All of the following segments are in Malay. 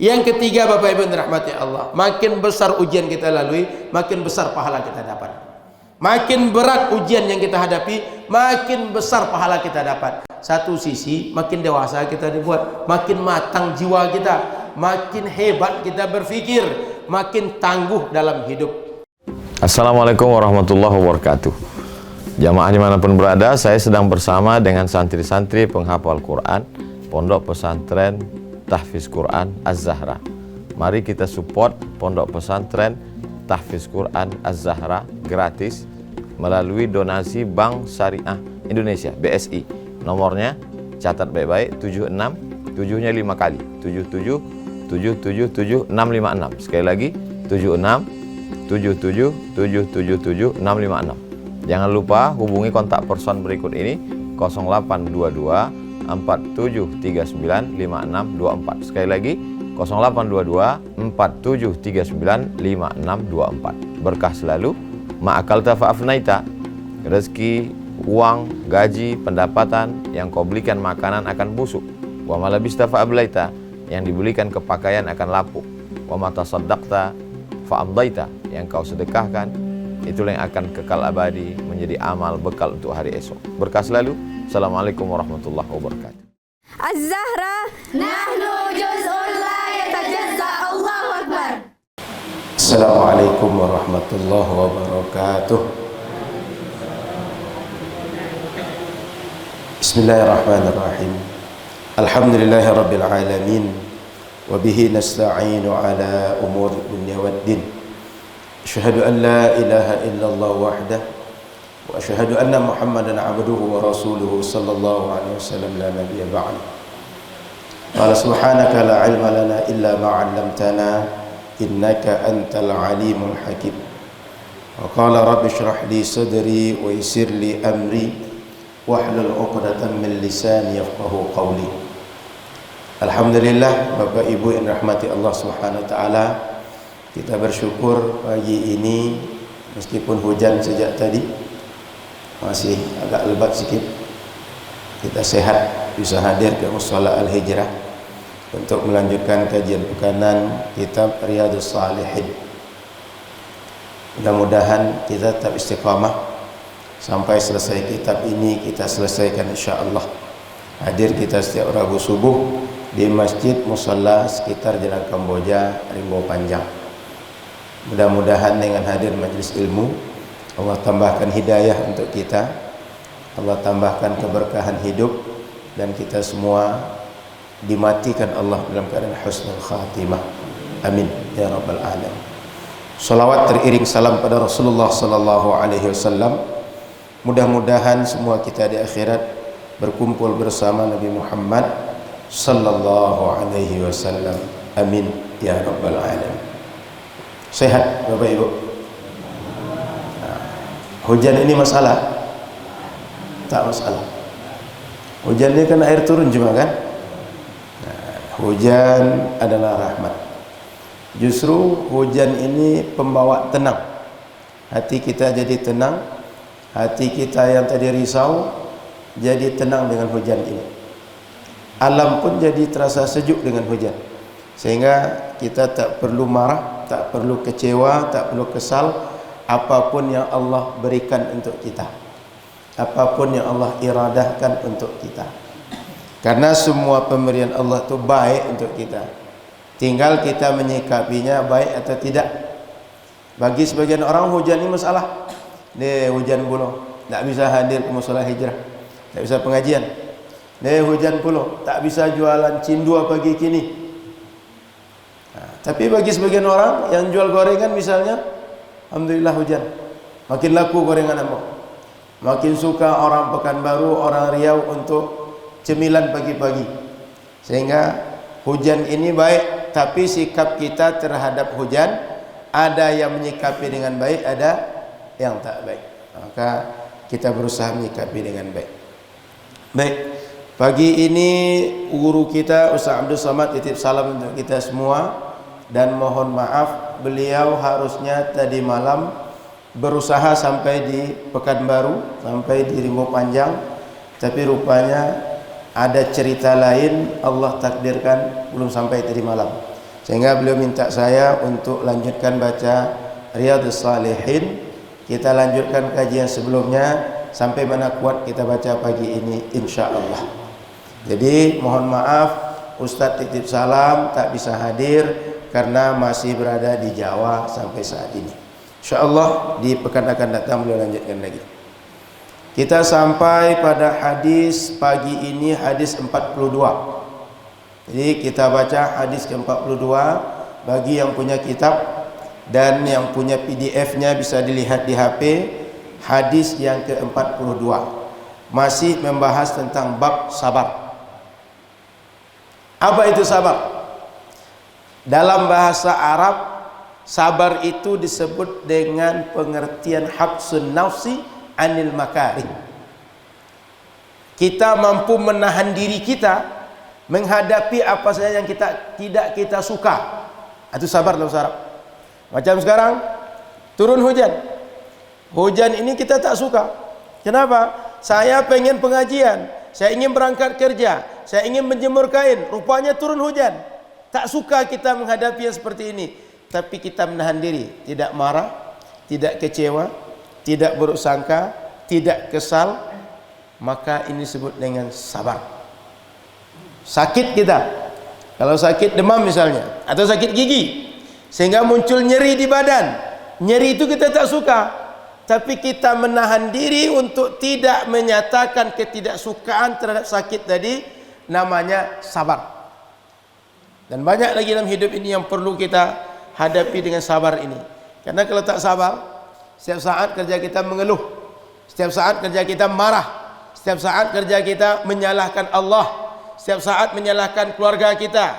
Yang ketiga, Bapak Ibu yang dirahmati Allah, makin besar ujian kita lalui, makin besar pahala kita dapat. Makin berat ujian yang kita hadapi, makin besar pahala kita dapat. Satu sisi, makin dewasa kita dibuat, makin matang jiwa kita, makin hebat kita berpikir, makin tangguh dalam hidup. Assalamualaikum warahmatullahi wabarakatuh. Jamaah dimanapun berada, saya sedang bersama dengan santri-santri penghafal Quran Pondok Pesantren Tahfiz Quran Az-Zahra. Mari kita support Pondok Pesantren Tahfiz Quran Az-Zahra gratis melalui donasi Bank Syariah Indonesia (BSI). Nomornya catat baik-baik, 76 7-nya 5 kali, 77 777 656. Sekali lagi, 76 77 777 656. Jangan lupa hubungi kontak person berikut ini, 0822 4739 5624. Sekali lagi, 0822 4739 5624. Berkah selalu, ma'akalta fa'afnaita. Rezeki, uang, gaji, pendapatan yang kau belikan makanan akan busuk. Wa malabista fa'ablaita, yang dibelikan kepakaian akan lapuk. Wa mata saddaqta fa'amdaita, yang kau sedekahkan itulah yang akan kekal abadi menjadi amal bekal untuk hari esok. Berkah selalu. Assalamualaikum warahmatullahi wabarakatuh. Az-Zahra, nahnu juz'un la yatajazza. Allahu Akbar. Assalamualaikum warahmatullahi wabarakatuh. Bismillahirrahmanirrahim. Alhamdulillahi rabbil alamin. Wa bihi nasta'inu ala umur dunya waddin. Asyhadu an la ilaha illallah wahdah wa asyhadu anna Muhammadan abduhu wa rasuluhu sallallahu alaihi wasallam la nabiyya ba'd. Qala subhanaka la ilma lana illa ma 'allamtana innaka antal alimul hakim. Wa qala rabbi shrah li sadri wa yassir li amri wahlul 'uqdatam min lisani yafqahu qawli. Alhamdulillah, Bapak Ibu yang rahmati Allah Subhanahu wa taala, kita bersyukur pagi ini meskipun hujan sejak tadi masih agak lebat sedikit, kita sehat bisa hadir ke Mushola Al-Hijrah untuk melanjutkan kajian pekanan kitab Riyadhus Shalihin. Mudah-mudahan kita tetap istiqamah sampai selesai kitab ini, kita selesaikan insyaallah. Hadir kita setiap Rabu subuh di Masjid Mushola sekitar Jalan Kamboja, Rimbo Panjang. Mudah-mudahan dengan hadir majelis ilmu, Allah tambahkan hidayah untuk kita, Allah tambahkan keberkahan hidup, dan kita semua dimatikan Allah dalam keadaan husnul khatimah. Amin ya rabbal alamin. Salawat teriring salam pada Rasulullah sallallahu alaihi wasallam. Mudah-mudahan semua kita di akhirat berkumpul bersama Nabi Muhammad sallallahu alaihi wasallam. Amin ya rabbal alamin. Sehat Bapak Ibu? Hujan ini masalah? Tak masalah. Hujan ini kan air turun cuma kan? Hujan adalah rahmat. Justru hujan ini pembawa tenang. Hati kita jadi tenang. Hati kita yang tadi risau jadi tenang dengan hujan ini. Alam pun jadi terasa sejuk dengan hujan. Sehingga kita tak perlu marah, tak perlu kecewa, tak perlu kesal. Apapun yang Allah berikan untuk kita, apapun yang Allah iradahkan untuk kita, karena semua pemberian Allah itu baik untuk kita, tinggal kita menyikapinya baik atau tidak. Bagi sebagian orang hujan ini masalah, hujan puluh tak bisa hadir ke Mushola Hijrah, tak bisa pengajian, hujan puluh tak bisa jualan cindua pagi kini. Tapi bagi sebagian orang yang jual gorengan misalnya, alhamdulillah hujan, makin laku gorengan apa, makin suka orang Pekanbaru, orang Riau untuk cemilan pagi-pagi. Sehingga hujan ini baik, tapi sikap kita terhadap hujan ada yang menyikapi dengan baik, ada yang tak baik. Maka kita berusaha menyikapi dengan baik. Baik, pagi ini guru kita Ustaz Abdul Samad titip salam untuk kita semua, dan mohon maaf beliau harusnya tadi malam berusaha sampai di Pekanbaru, sampai di Rimbo Panjang, tapi rupanya ada cerita lain Allah takdirkan belum sampai tadi malam. Sehingga beliau minta saya untuk lanjutkan baca Riyadhus Shalihin. Kita lanjutkan kajian sebelumnya sampai mana kuat kita baca pagi ini insyaallah. Jadi mohon maaf Ustadz titip salam tak bisa hadir karena masih berada di Jawa sampai saat ini. Insyaallah di pekan akan datang beliau lanjutkan lagi. Kita sampai pada hadis pagi ini, hadis 42. Jadi kita baca hadis ke-42. Bagi yang punya kitab dan yang punya PDF-nya bisa dilihat di HP. Hadis yang ke-42 masih membahas tentang bab sabar. Apa itu sabar? Dalam bahasa Arab, sabar itu disebut dengan pengertian habsun nafsi anil makarih. Kita mampu menahan diri kita menghadapi apa saja yang tidak kita suka. Itu sabar dalam bahasa Arab. Macam sekarang turun hujan. Hujan ini kita tak suka. Kenapa? Saya pengen pengajian, saya ingin berangkat kerja, saya ingin menjemur kain, rupanya turun hujan. Tak suka kita menghadapi yang seperti ini. Tapi kita menahan diri, tidak marah, tidak kecewa, tidak buruk sangka, tidak kesal, maka ini disebut dengan sabar. Sakit kita, kalau sakit demam misalnya, atau sakit gigi, sehingga muncul nyeri di badan. Nyeri itu kita tak suka, tapi kita menahan diri untuk tidak menyatakan ketidaksukaan terhadap sakit tadi, namanya sabar. Dan banyak lagi dalam hidup ini yang perlu kita hadapi dengan sabar ini. Karena kalau tak sabar, setiap saat kerja kita mengeluh, setiap saat kerja kita marah, setiap saat kerja kita menyalahkan Allah, setiap saat menyalahkan keluarga kita.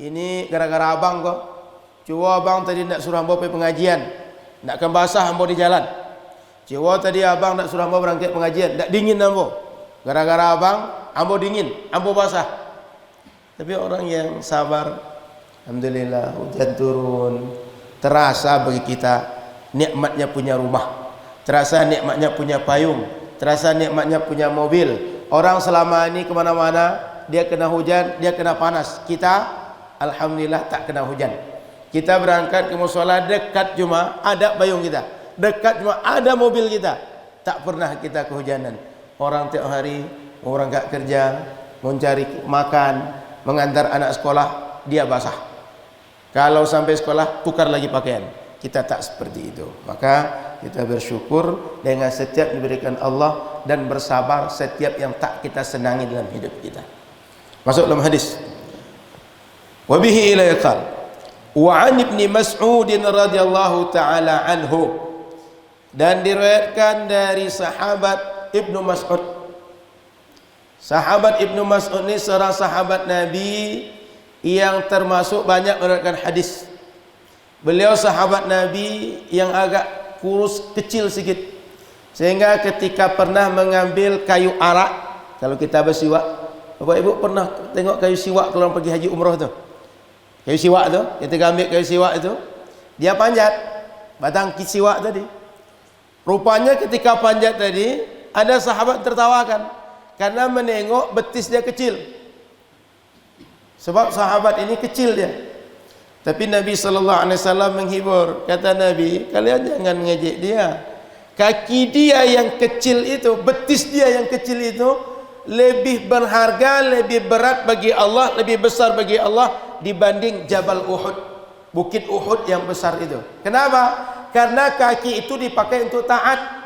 Ini gara-gara abang kok. Cuma abang tadi nak suruh hamba pergi pengajian, nakkan basah hamba di jalan. Cuma tadi abang nak suruh hamba berangkat pengajian, nak dingin hamba. Gara-gara abang, hamba dingin, hamba basah. Tapi orang yang sabar, alhamdulillah hujan turun, terasa bagi kita nikmatnya punya rumah, terasa nikmatnya punya payung, terasa nikmatnya punya mobil. Orang selama ini kemana-mana, dia kena hujan, dia kena panas. Kita alhamdulillah tak kena hujan. Kita berangkat ke mushola dekat cuma ada payung kita, dekat cuma ada mobil kita. Tak pernah kita kehujanan. Orang tiap hari mau berangkat kerja, mau cari makan, mengantar anak sekolah, dia basah. Kalau sampai sekolah tukar lagi pakaian. Kita tak seperti itu. Maka kita bersyukur dengan setiap diberikan Allah dan bersabar setiap yang tak kita senangi dalam hidup kita. Masuk dalam hadis. Wa bihi ila yaqal wa an ibni Mas'ud radhiyallahu taala anhu, dan diriwayatkan dari sahabat Ibnu Mas'ud. Sahabat Ibnu Mas'ud ini seorang sahabat Nabi yang termasuk banyak meriwayatkan hadis. Beliau sahabat Nabi yang agak kurus kecil sedikit, sehingga ketika pernah mengambil kayu arak, kalau kita bersiwak, Bapak Ibu pernah tengok kayu siwak kalau orang pergi haji umrah tu? Kayu siwak tu, ketika ambil kayu siwak itu, dia panjat batang siwak tadi. Rupanya ketika panjat tadi, ada sahabat tertawakan karena menengok betis dia kecil. Sebab sahabat ini kecil dia. Tapi Nabi SAW menghibur. Kata Nabi, kalian jangan ngejek dia. Kaki dia yang kecil itu, betis dia yang kecil itu lebih berharga, lebih berat bagi Allah, lebih besar bagi Allah dibanding Jabal Uhud, bukit Uhud yang besar itu. Kenapa? Karena kaki itu dipakai untuk taat.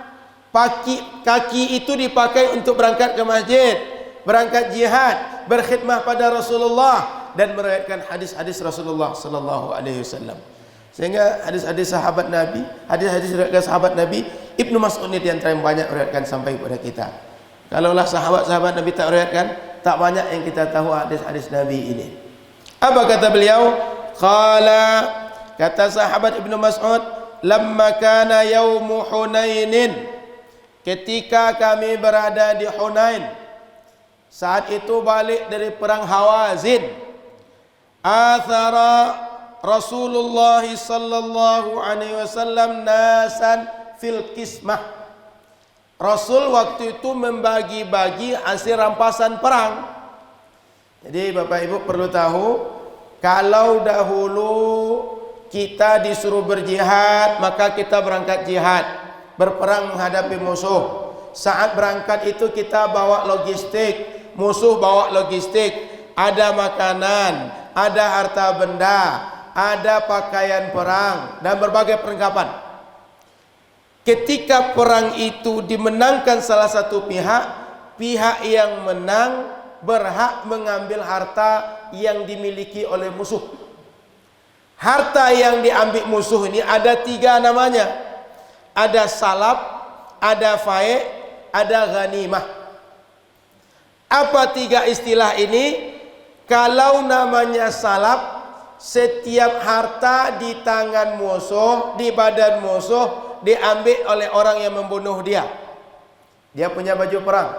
Kaki itu dipakai untuk berangkat ke masjid, berangkat jihad, berkhidmah pada Rasulullah, dan meriwayatkan hadis-hadis Rasulullah sallallahu alaihi wasallam. Sehingga hadis-hadis sahabat Nabi, hadis-hadis riwayat sahabat Nabi, Ibnu Mas'ud ini yang banyak meriwayatkan sampai kepada kita. Kalaulah sahabat-sahabat Nabi tak meriwayatkan, tak banyak yang kita tahu hadis-hadis Nabi ini. Apa kata beliau? Qala, kata sahabat Ibnu Mas'ud, lamma kana yaumu Hunainin, ketika kami berada di Hunain, saat itu balik dari perang Hawazin, athara Rasulullah sallallahu alaihi wasallam nasan fil qismah. Rasul waktu itu membagi-bagi hasil rampasan perang. Jadi Bapak Ibu perlu tahu, Kalau dahulu kita disuruh berjihad, maka kita berangkat jihad, berperang menghadapi musuh. Saat berangkat itu kita bawa logistik, musuh bawa logistik, ada makanan, ada harta benda, ada pakaian perang dan berbagai perlengkapan. Ketika perang itu dimenangkan salah satu pihak, pihak yang menang berhak mengambil harta yang dimiliki oleh musuh. Harta yang diambil musuh ini ada 3 namanya. Ada salab, ada fae', ada ghanimah. Apa 3 istilah ini? Kalau namanya salab, setiap harta di tangan musuh, di badan musuh, diambil oleh orang yang membunuh dia. Dia punya baju perang,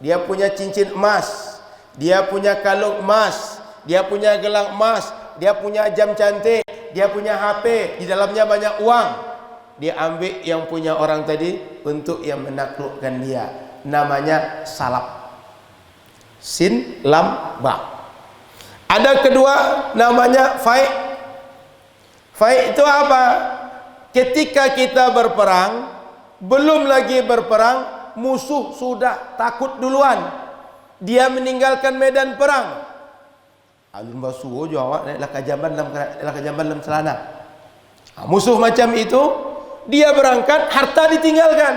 dia punya cincin emas, dia punya kalung emas, dia punya gelang emas, dia punya jam cantik, dia punya HP, di dalamnya banyak uang. Dia ambil yang punya orang tadi untuk yang menaklukkan dia. Namanya salab. Sin, lam, ba. Ada kedua namanya fae'. Fae' itu apa? Ketika kita berperang, belum lagi berperang, musuh sudah takut duluan. Dia meninggalkan medan perang. Alun basuh jawab lakajaban dalam celana. Musuh macam itu, dia berangkat, harta ditinggalkan.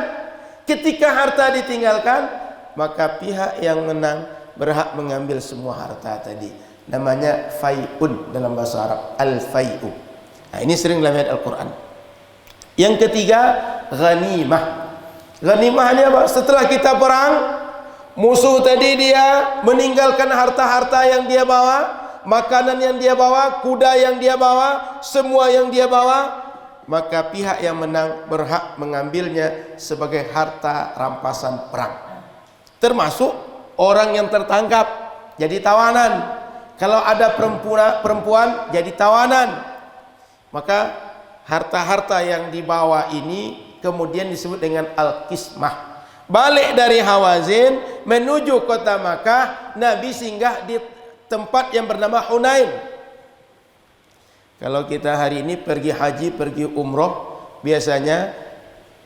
Ketika harta ditinggalkan, maka pihak yang menang berhak mengambil semua harta tadi. Namanya fai'un dalam bahasa Arab, al-fai'u. Nah, ini sering dalam ayat Al-Quran. Yang ketiga, ghanimah. Ghanimah ini apa? Setelah kita perang, musuh tadi dia meninggalkan harta-harta yang dia bawa, makanan yang dia bawa, kuda yang dia bawa, semua yang dia bawa, maka pihak yang menang berhak mengambilnya sebagai harta rampasan perang. Termasuk orang yang tertangkap jadi tawanan. Kalau ada perempuan jadi tawanan, maka harta-harta yang dibawa ini kemudian disebut dengan al-qismah. Balik dari Hawazin menuju kota Makkah, Nabi singgah di tempat yang bernama Hunain. Kalau kita hari ini pergi haji, pergi umroh, biasanya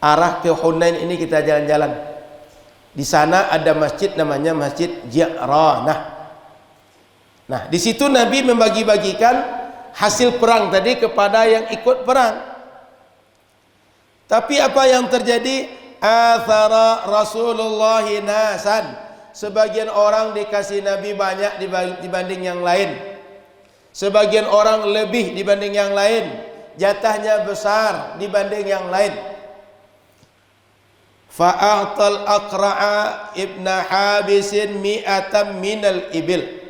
arah ke Hunain ini kita jalan-jalan. Di sana ada masjid namanya Masjid Ji'ranah. Nah, di situ Nabi membagi-bagikan hasil perang tadi kepada yang ikut perang. Tapi apa yang terjadi? Athara Rasulullah nasan. Sebagian orang dikasih Nabi banyak dibanding yang lain. Sebagian orang lebih dibanding yang lain. Jatahnya besar dibanding yang lain. Fa'atal Aqra'a ibna Habisin mi'atam minal ibil.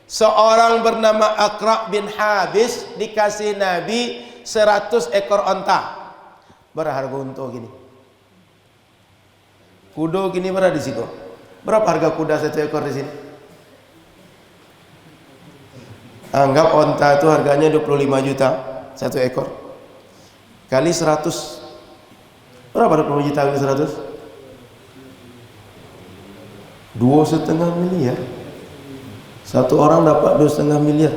Seorang bernama Aqra' bin Habis dikasih Nabi 100 ekor onta. Berharga untuk gini. Kuda gini berapa di situ? Berapa harga kuda 1 ekor di sini? Anggap onta itu harganya 25 juta 1 ekor. Kali 100. Berapa 20 juta kali 100? 2,5 miliar. Satu orang dapat 2,5 miliar.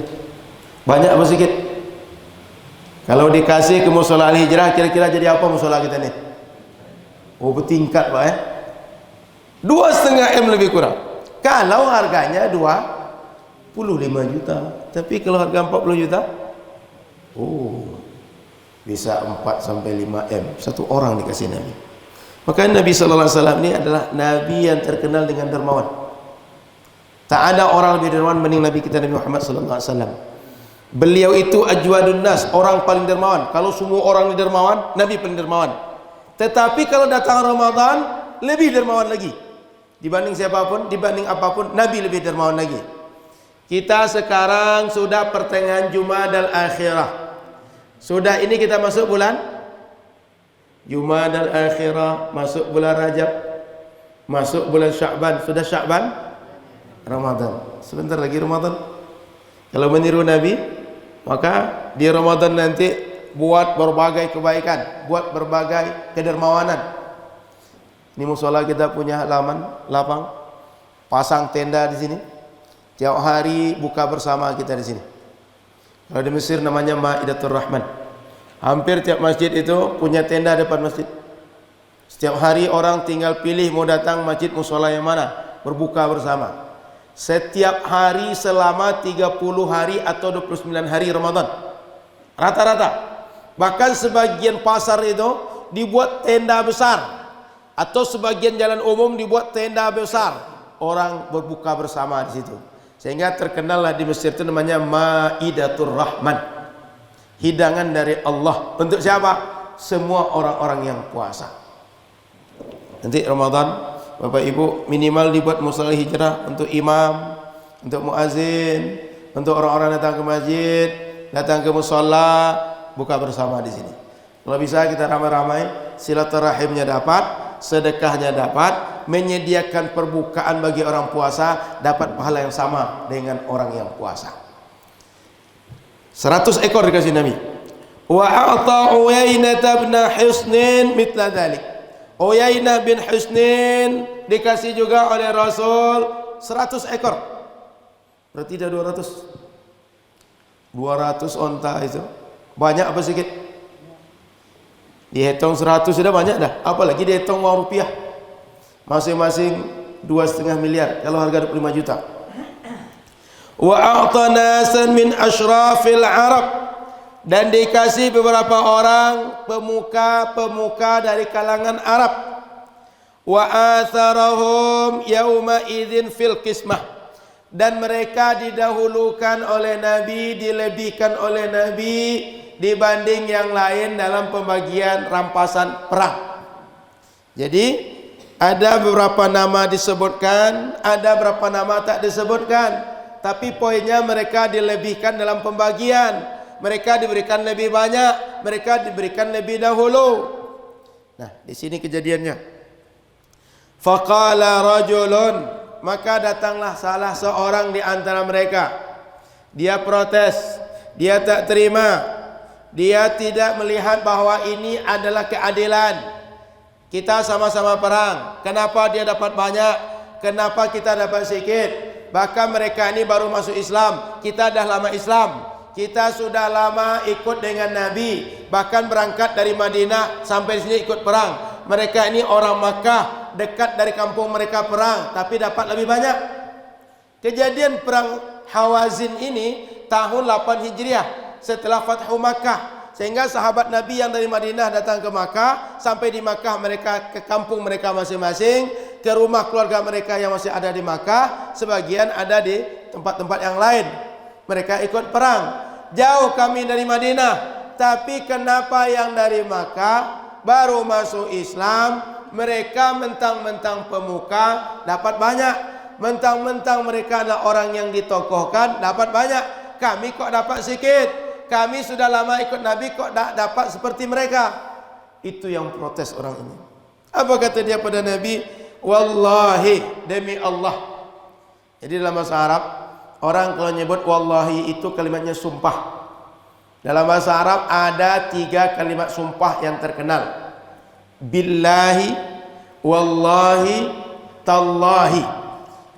Banyak apa sedikit? Kalau dikasih ke musola Al-Hijrah, kira-kira jadi apa musola kita nih? Oh, bertingkat Pak ya. 2,5 M lebih kurang. Kalau harganya 25 juta. Tapi kalau harga 40 juta, oh, bisa 4 sampai 5 M. Satu orang dikasih Nabi. Maka Nabi SAW ini adalah Nabi yang terkenal dengan dermawan. Tak ada orang lebih dermawan berbanding Nabi kita Nabi Muhammad SAW. Beliau itu ajwadun nas, orang paling dermawan. Kalau semua orang ini dermawan, Nabi paling dermawan. Tetapi kalau datang Ramadan, lebih dermawan lagi. Dibanding siapapun, dibanding apapun, Nabi lebih dermawan lagi. Kita sekarang sudah pertengahan Jumadal Akhirah. Sudah ini kita masuk bulan Jumadal Akhirah, masuk bulan Rajab, masuk bulan Sya'ban. Sudah Sya'ban, Ramadan. Sebentar lagi Ramadan. Kalau meniru Nabi, maka di Ramadan nanti buat berbagai kebaikan, buat berbagai kedermawanan. Ini musola kita punya halaman lapang, pasang tenda di sini. Tiap hari buka bersama kita di sini. Kalau di Mesir namanya Maidatul Rahman. Hampir tiap masjid itu punya tenda depan masjid. Setiap hari orang tinggal pilih mau datang masjid musola yang mana, berbuka bersama. Setiap hari selama 30 hari atau 29 hari Ramadan. Rata-rata. Bahkan sebagian pasar itu dibuat tenda besar, atau sebagian jalan umum dibuat tenda besar. Orang berbuka bersama di situ. Sehingga terkenallah di Mesir itu namanya Maidatul Rahman. Hidangan dari Allah. Untuk siapa? Semua orang-orang yang puasa. Nanti Ramadan, Bapak Ibu minimal dibuat musala hijrah untuk imam, untuk muazin, untuk orang-orang datang ke masjid, datang ke musala, buka bersama di sini. Kalau bisa kita ramai-ramai, silaturahimnya dapat, sedekahnya dapat, menyediakan perbukaan bagi orang puasa, dapat pahala yang sama dengan orang yang puasa. 100 ekor dikasih Nabi. Wa a'ta Uyainah bin Husnin mithla dzalik. Uyainah bin Husnin dikasih juga oleh Rasul 100 ekor. Berarti dah 200. 200 onta itu. Banyak apa sedikit? Dihitung 100 sudah banyak dah. Apalagi dihitung uang rupiah. Masing-masing 2,5 miliar kalau harga 25 juta. Wa a'ta nasan min asyrafil Arab. Dan dikasih beberapa orang pemuka-pemuka dari kalangan Arab. Wa atharahum yauma idzin fil qismah. Dan mereka didahulukan oleh Nabi, dilebihkan oleh Nabi dibanding yang lain dalam pembagian rampasan perang. Jadi ada beberapa nama disebutkan, ada beberapa nama tak disebutkan, tapi poinnya mereka dilebihkan dalam pembagian. Mereka diberikan lebih banyak, mereka diberikan lebih dahulu. Nah, di sini kejadiannya. Faqala rajulun, maka datanglah salah seorang di antara mereka. Dia protes, dia tak terima. Dia tidak melihat bahwa ini adalah keadilan. Kita sama-sama perang. Kenapa dia dapat banyak? Kenapa kita dapat sedikit? Bahkan mereka ini baru masuk Islam, kita dah lama Islam. Kita sudah lama ikut dengan Nabi, bahkan berangkat dari Madinah sampai sini ikut perang. Mereka ini orang Makkah, dekat dari kampung mereka perang, tapi dapat lebih banyak. Kejadian perang Hawazin ini tahun 8 Hijriah setelah Fathu Makkah. Sehingga sahabat Nabi yang dari Madinah datang ke Makkah, sampai di Makkah mereka ke kampung mereka masing-masing, ke rumah keluarga mereka yang masih ada di Makkah, sebagian ada di tempat-tempat yang lain. Mereka ikut perang. Jauh kami dari Madinah, tapi kenapa yang dari Makkah baru masuk Islam, mereka mentang-mentang pemuka dapat banyak, mentang-mentang mereka adalah orang yang ditokohkan dapat banyak, kami kok dapat sedikit? Kami sudah lama ikut Nabi kok tak dapat seperti mereka? Itu yang protes orang ini. Apa kata dia pada Nabi? Wallahi, demi Allah. Jadi dalam bahasa Arab, orang kalau nyebut wallahi itu kalimatnya sumpah. Dalam bahasa Arab ada 3 kalimat sumpah yang terkenal. Billahi, wallahi, tallahi.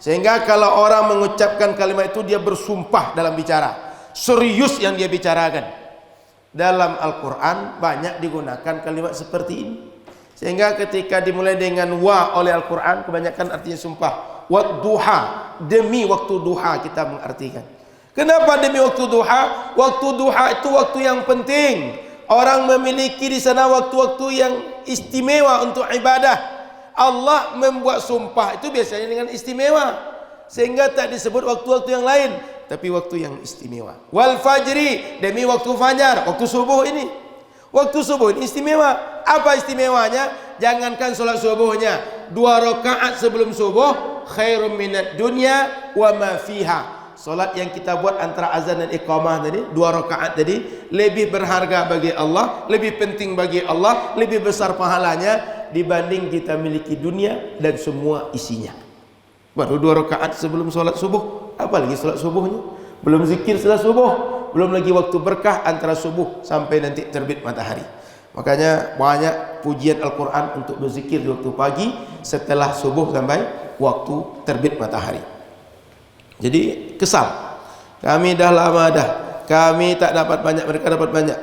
Sehingga kalau orang mengucapkan kalimat itu dia bersumpah dalam bicara. Serius yang dia bicarakan. Dalam Al-Quran banyak digunakan kalimat seperti ini. Sehingga ketika dimulai dengan wa oleh Al-Quran kebanyakan artinya sumpah. Wadduha, demi waktu duha kita mengartikan. Kenapa demi waktu duha? Waktu duha itu waktu yang penting. Orang memiliki di sana waktu-waktu yang istimewa untuk ibadah. Allah membuat sumpah itu biasanya dengan istimewa, sehingga tak disebut waktu-waktu yang lain, tapi waktu yang istimewa. Wal fajri, demi waktu fajar, waktu subuh ini. Waktu subuh ini istimewa. Apa istimewanya? Jangankan solat subuhnya, 2 rakaat sebelum subuh khairum minad dunya wa ma fiha. Solat yang kita buat antara azan dan iqamah tadi, 2 rakaat tadi, lebih berharga bagi Allah, lebih penting bagi Allah, lebih besar pahalanya dibanding kita miliki dunia dan semua isinya. Baru 2 rakaat sebelum solat subuh, apalagi solat subuhnya. Belum zikir setelah subuh, belum lagi waktu berkah antara subuh sampai nanti terbit matahari. Makanya banyak pujian Al-Quran untuk berzikir di waktu pagi setelah subuh sampai waktu terbit matahari. Jadi kesal, kami dah lama dah Kami tak dapat banyak, mereka dapat banyak.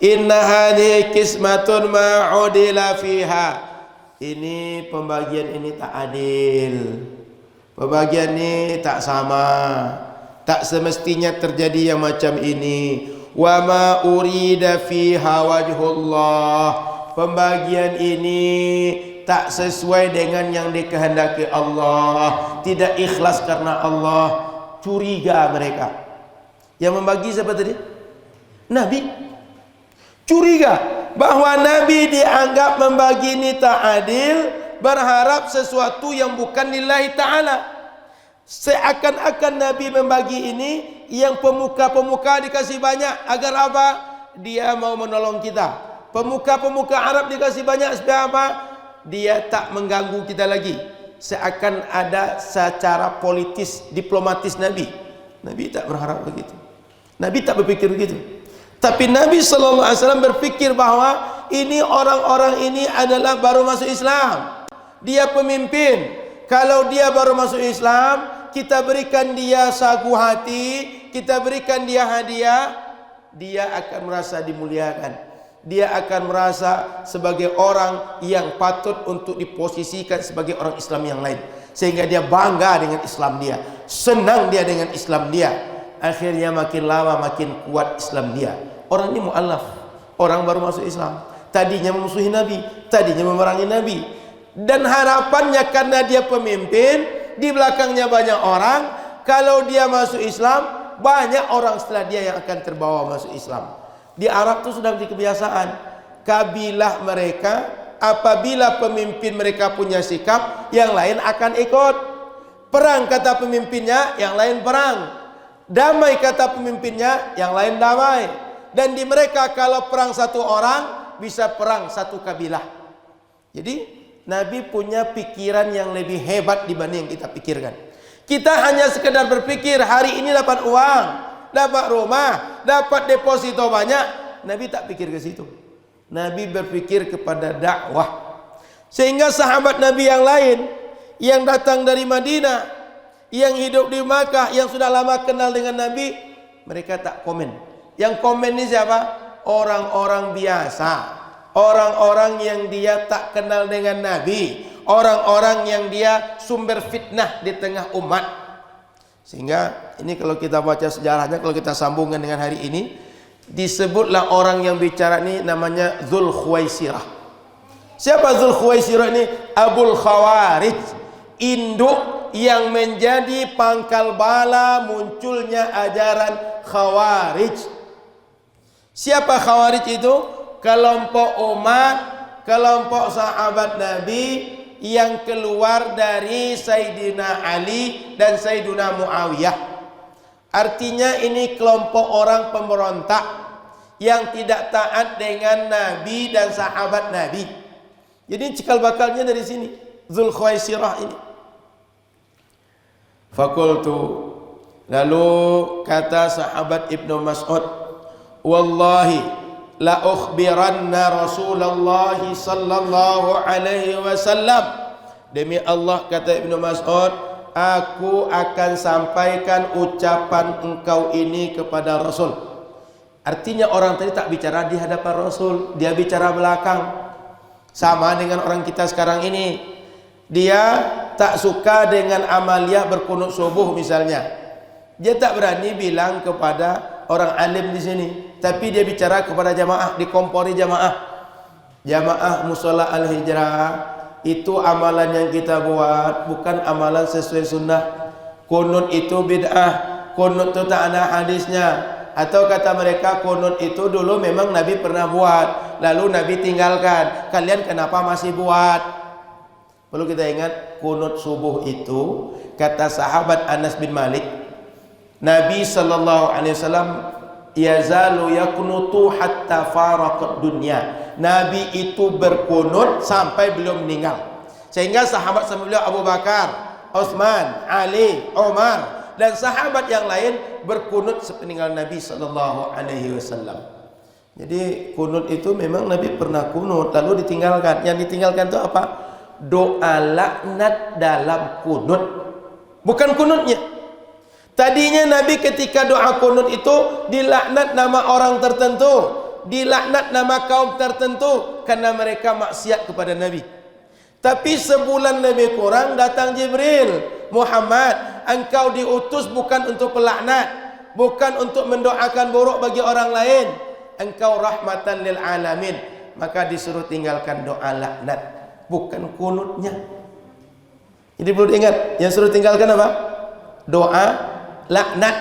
Inna hadhihi qismatun ma'udila fiha. Ini pembagian ini tak adil. Pembagian ini tak sama. Tak semestinya terjadi yang macam ini. Wa ma urida fiha wajhullah. Pembagian ini tak sesuai dengan yang dikehendaki Allah, tidak ikhlas karena Allah. Curiga mereka. Yang membagi siapa tadi? Nabi. Curiga bahwa Nabi dianggap membagi ini tak adil, berharap sesuatu yang bukan lillahi ta'ala. Seakan-akan Nabi membagi ini, yang pemuka-pemuka dikasih banyak agar apa? Dia mau menolong kita. Pemuka-pemuka Arab dikasih banyak supaya apa? Dia tak mengganggu kita lagi. Seakan ada secara politis, diplomatis Nabi. Nabi tak berharap begitu. Nabi tak berpikir begitu. Tapi Nabi SAW berpikir bahwa ini orang-orang ini adalah baru masuk Islam. Dia pemimpin. Kalau dia baru masuk Islam, kita berikan dia sagu hati, kita berikan dia hadiah, dia akan merasa dimuliakan. Dia akan merasa sebagai orang yang patut untuk diposisikan sebagai orang Islam yang lain. Sehingga dia bangga dengan Islam dia, senang dia dengan Islam dia. Akhirnya makin lama makin kuat Islam dia. Orang ini mu'allaf, orang baru masuk Islam. Tadinya memusuhi Nabi, tadinya memerangi Nabi. Dan harapannya karena dia pemimpin, di belakangnya banyak orang, kalau dia masuk Islam, banyak orang setelah dia yang akan terbawa masuk Islam. Di Arab itu sudah menjadi kebiasaan. Kabilah mereka, apabila pemimpin mereka punya sikap, yang lain akan ikut. Perang kata pemimpinnya, yang lain perang. Damai kata pemimpinnya, yang lain damai. Dan di mereka kalau perang satu orang, bisa perang satu kabilah. Jadi Nabi punya pikiran yang lebih hebat dibanding yang kita pikirkan. Kita hanya sekedar berpikir hari ini dapat uang, dapat rumah, dapat deposito banyak. Nabi tak pikir ke situ. Nabi berpikir kepada dakwah. Sehingga sahabat Nabi yang lain yang datang dari Madinah, yang hidup di Makkah, yang sudah lama kenal dengan Nabi, mereka tak komen. Yang komen ini siapa? Orang-orang biasa, orang-orang yang dia tak kenal dengan Nabi, orang-orang yang dia sumber fitnah di tengah umat. Sehingga ini kalau kita baca sejarahnya, kalau kita sambungkan dengan hari ini, disebutlah orang yang bicara ini namanya Dzul Khuwaisirah. Siapa Dzul Khuwaisirah ini? Abul Khawarij, induk yang menjadi pangkal bala munculnya ajaran Khawarij. Siapa Khawarij itu? Kelompok umat, kelompok sahabat Nabi yang keluar dari Sayyidina Ali dan Sayyidina Muawiyah. Artinya ini kelompok orang pemberontak yang tidak taat dengan Nabi dan sahabat Nabi. Jadi cikal bakalnya dari sini, Dzul Khuwaisirah ini. Fakultu, lalu kata sahabat Ibnu Mas'ud, wallahi la ukhbiranna Rasulullah sallallahu alaihi wasallam. Demi Allah, kata Ibnu Mas'ud, aku akan sampaikan ucapan engkau ini kepada Rasul. Artinya orang tadi tak bicara di hadapan Rasul, dia bicara belakang. Sama dengan orang kita sekarang ini, dia tak suka dengan amaliyah berkunut subuh misalnya. Dia tak berani bilang kepada orang alim di sini, tapi dia bicara kepada jamaah, dikompori jamaah. Jamaah Mushola Al-Hijrah, itu amalan yang kita buat bukan amalan sesuai sunnah. Kunut itu bid'ah, kunut itu tak ada hadisnya. Atau kata mereka, kunut itu dulu memang Nabi pernah buat, lalu Nabi tinggalkan. Kalian kenapa masih buat? Perlu kita ingat, kunut subuh itu kata sahabat Anas bin Malik, Nabi SAW yazalu yakunutu hatta faraqad dunya. Nabi itu berkunut sampai beliau meninggal. Sehingga sahabat sama beliau Abu Bakar, Utsman, Ali, Umar dan sahabat yang lain berkunut sepeninggal Nabi SAW. Jadi kunut itu memang Nabi pernah kunut lalu ditinggalkan. Yang ditinggalkan itu apa? Doa laknat dalam kunut. Bukan kunutnya. Tadinya Nabi ketika doa kunut itu dilaknat nama orang tertentu, dilaknat nama kaum tertentu karena mereka maksiat kepada Nabi. Tapi sebulan lebih kurang datang Jibril, Muhammad, engkau diutus bukan untuk pelaknat, bukan untuk mendoakan buruk bagi orang lain, engkau rahmatan lil alamin. Maka disuruh tinggalkan doa laknat, bukan kunutnya. Jadi perlu diingat, yang suruh tinggalkan apa? Doa laknat,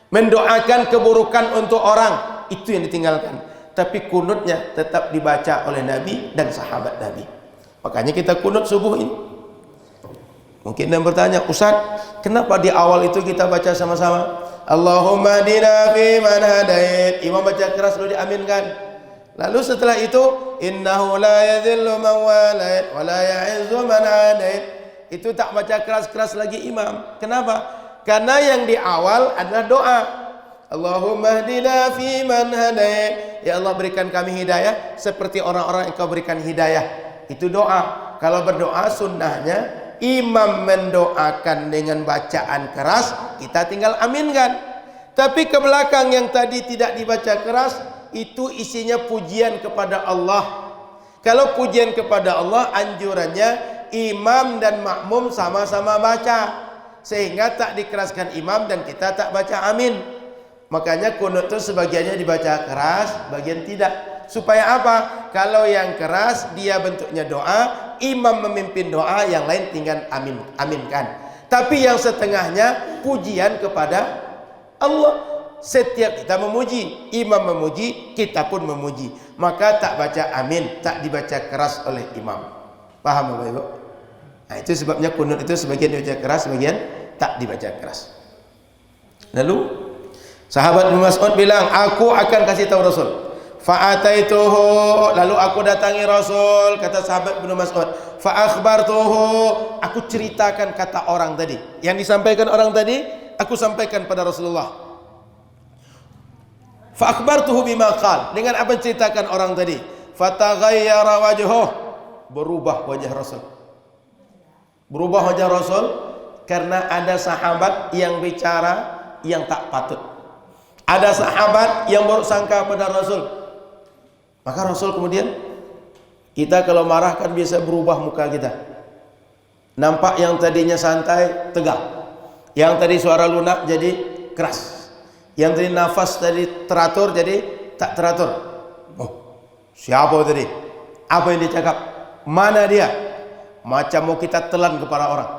mendoakan keburukan untuk orang, itu yang ditinggalkan. Tapi kunutnya tetap dibaca oleh Nabi dan sahabat Nabi. Makanya kita kunut subuh ini. Mungkin yang bertanya, Ustaz, kenapa di awal itu kita baca sama-sama? Allahumma hdina fi man hadait. Imam baca keras dulu diaminkan. Lalu setelah itu, innahu la yadhillu man walait wa la ya'izzu man adait. Itu tak baca keras-keras lagi imam. Kenapa? Karena yang di awal adalah doa. Allahumma hdina fi man hadait. Ya Allah, berikan kami hidayah seperti orang-orang yang kau berikan hidayah. Itu doa. Kalau berdoa sunnahnya imam mendoakan dengan bacaan keras, kita tinggal aminkan. Tapi ke belakang yang tadi tidak dibaca keras, itu isinya pujian kepada Allah. Kalau pujian kepada Allah, anjurannya imam dan makmum sama-sama baca, sehingga tak dikeraskan imam dan kita tak baca amin. Makanya kunut itu sebagiannya dibaca keras, bagian tidak. Supaya apa? Kalau yang keras dia bentuknya doa, imam memimpin doa, yang lain tinggal aminkan. Tapi yang setengahnya pujian kepada Allah. Setiap kita memuji, imam memuji, kita pun memuji. Maka tak baca amin, tak dibaca keras oleh imam. Paham Bapak Ibu? Nah, itu sebabnya kunut itu sebagian dibaca keras, sebagian tak dibaca keras. Lalu sahabat Ibnu Mas'ud bilang, aku akan kasih tahu Rasul. Fa'ataituhu, lalu aku datangi Rasul, kata sahabat Ibnu Mas'ud. Fa'akhbartuhu, aku ceritakan kata orang tadi. Yang disampaikan orang tadi, aku sampaikan pada Rasulullah. Fa'akhbartuhu bima qal, dengan apa ceritakan orang tadi. Fataghayyara wajhuh, berubah wajah Rasul. Berubah wajah Rasul karena ada sahabat yang bicara yang tak patut. Ada sahabat yang buruk sangka pada Rasul. Maka Rasul kemudian, kita kalau marah kan biasa berubah muka kita. Nampak yang tadinya santai, tegak. Yang tadi suara lunak jadi keras. Yang tadi nafas tadi teratur jadi tak teratur. Oh, siapa tadi? Apa yang dia cakap? Mana dia? Macam mau kita telan kepada orang.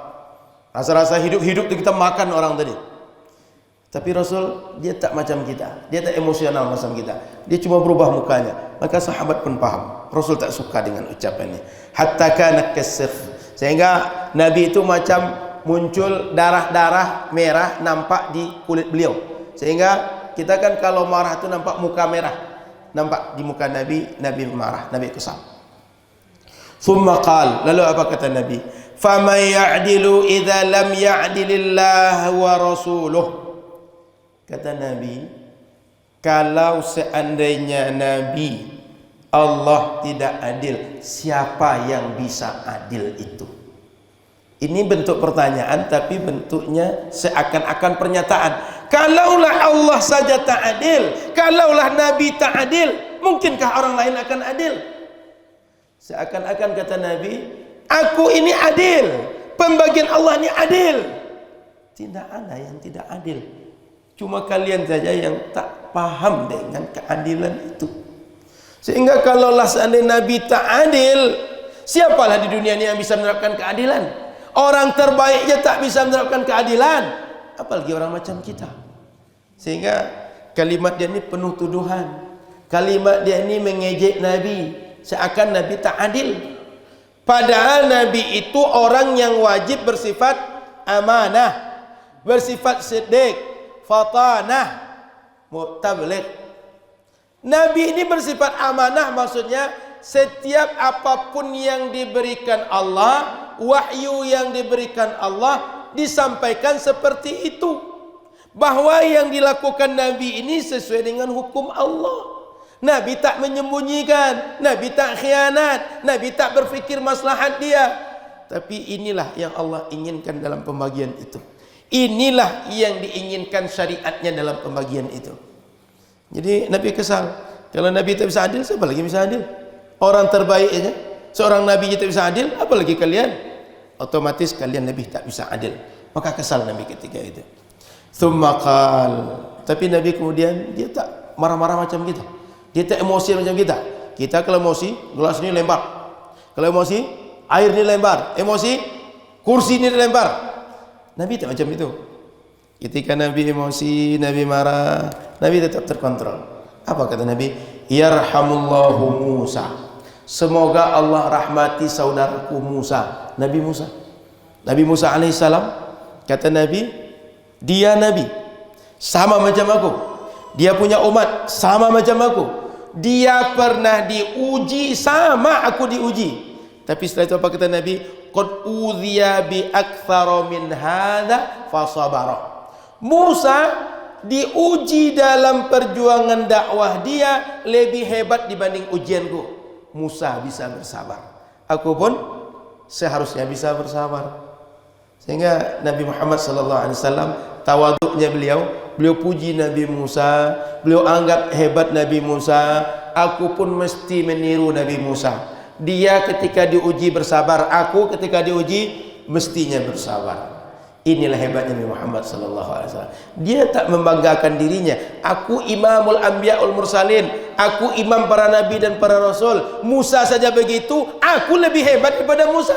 Rasa-rasa hidup-hidup kita makan orang tadi. Tapi Rasul dia tak macam kita. Dia tak emosional macam kita. Dia cuma berubah mukanya. Maka sahabat pun paham. Rasul tak suka dengan ucapannya. Hatta kana kasif. Sehingga Nabi itu macam muncul darah-darah merah nampak di kulit beliau. Sehingga kita kan kalau marah itu nampak muka merah. Nampak di muka Nabi, Nabi marah, Nabi kesal. Thumma qal, lalu apa kata Nabi? Faman ya'dilu idza lam ya'dilillah wa rasuluh. Kata Nabi, kalau seandainya Nabi Allah tidak adil, siapa yang bisa adil itu? Ini bentuk pertanyaan, tapi bentuknya seakan-akan pernyataan. Kalaulah Allah saja tak adil, kalaulah Nabi tak adil, mungkinkah orang lain akan adil? Seakan-akan kata Nabi, aku ini adil, pembagian Allah ini adil. Tidak ada yang tidak adil. Cuma kalian saja yang tak paham dengan keadilan itu. Sehingga kalaulah seandainya Nabi tak adil, siapalah di dunia ini yang bisa menerapkan keadilan? Orang terbaiknya tak bisa menerapkan keadilan, apalagi orang macam kita. Sehingga kalimat dia ini penuh tuduhan. Kalimat dia ini mengejek Nabi, seakan Nabi tak adil. Padahal Nabi itu orang yang wajib bersifat amanah, bersifat siddiq, fatanah, mutabligh. Nabi ini bersifat amanah, maksudnya setiap apapun yang diberikan Allah, wahyu yang diberikan Allah, disampaikan seperti itu. Bahwa yang dilakukan Nabi ini sesuai dengan hukum Allah. Nabi tak menyembunyikan, Nabi tak khianat, Nabi tak berfikir maslahat dia. Tapi inilah yang Allah inginkan dalam pembagian itu. Inilah yang diinginkan syariatnya dalam pembagian itu. Jadi Nabi kesal. Kalau Nabi tak bisa adil, siapa lagi bisa adil? Orang terbaik aja. Seorang Nabi tak bisa adil, apalagi kalian? Otomatis kalian lebih tak bisa adil. Maka kesal Nabi ketika itu. Tsumma qal. Tapi Nabi kemudian dia tak marah-marah macam kita. Dia tak emosi macam kita. Kita kalau emosi, gelas ini lempar. Kalau emosi, air ini lempar. Emosi, kursi ini dilempar. Nabi tak macam itu. Ketika Nabi emosi, Nabi marah, Nabi tetap terkontrol. Apa kata Nabi? Yarhamullahu Musa. Semoga Allah rahmati saudaraku Musa. Nabi Musa. Nabi Musa alaihissalam, kata Nabi, dia Nabi sama macam aku. Dia punya umat sama macam aku. Dia pernah diuji sama aku diuji. Tapi setelah itu apa kata Nabi? Qad udhiya bi aktsara min hadza fasabara. Musa diuji dalam perjuangan dakwah dia lebih hebat dibanding ujianku. Musa bisa bersabar. Aku pun seharusnya bisa bersabar. Sehingga Nabi Muhammad SAW tawaduknya beliau puji Nabi Musa, beliau anggap hebat Nabi Musa. Aku pun mesti meniru Nabi Musa. Dia ketika diuji bersabar, aku ketika diuji mestinya bersabar. Inilah hebatnya Nabi Muhammad SAW. Dia tak membanggakan dirinya. Aku imamul anbiya'ul mursalin. Aku imam para nabi dan para rasul. Musa saja begitu, aku lebih hebat daripada Musa.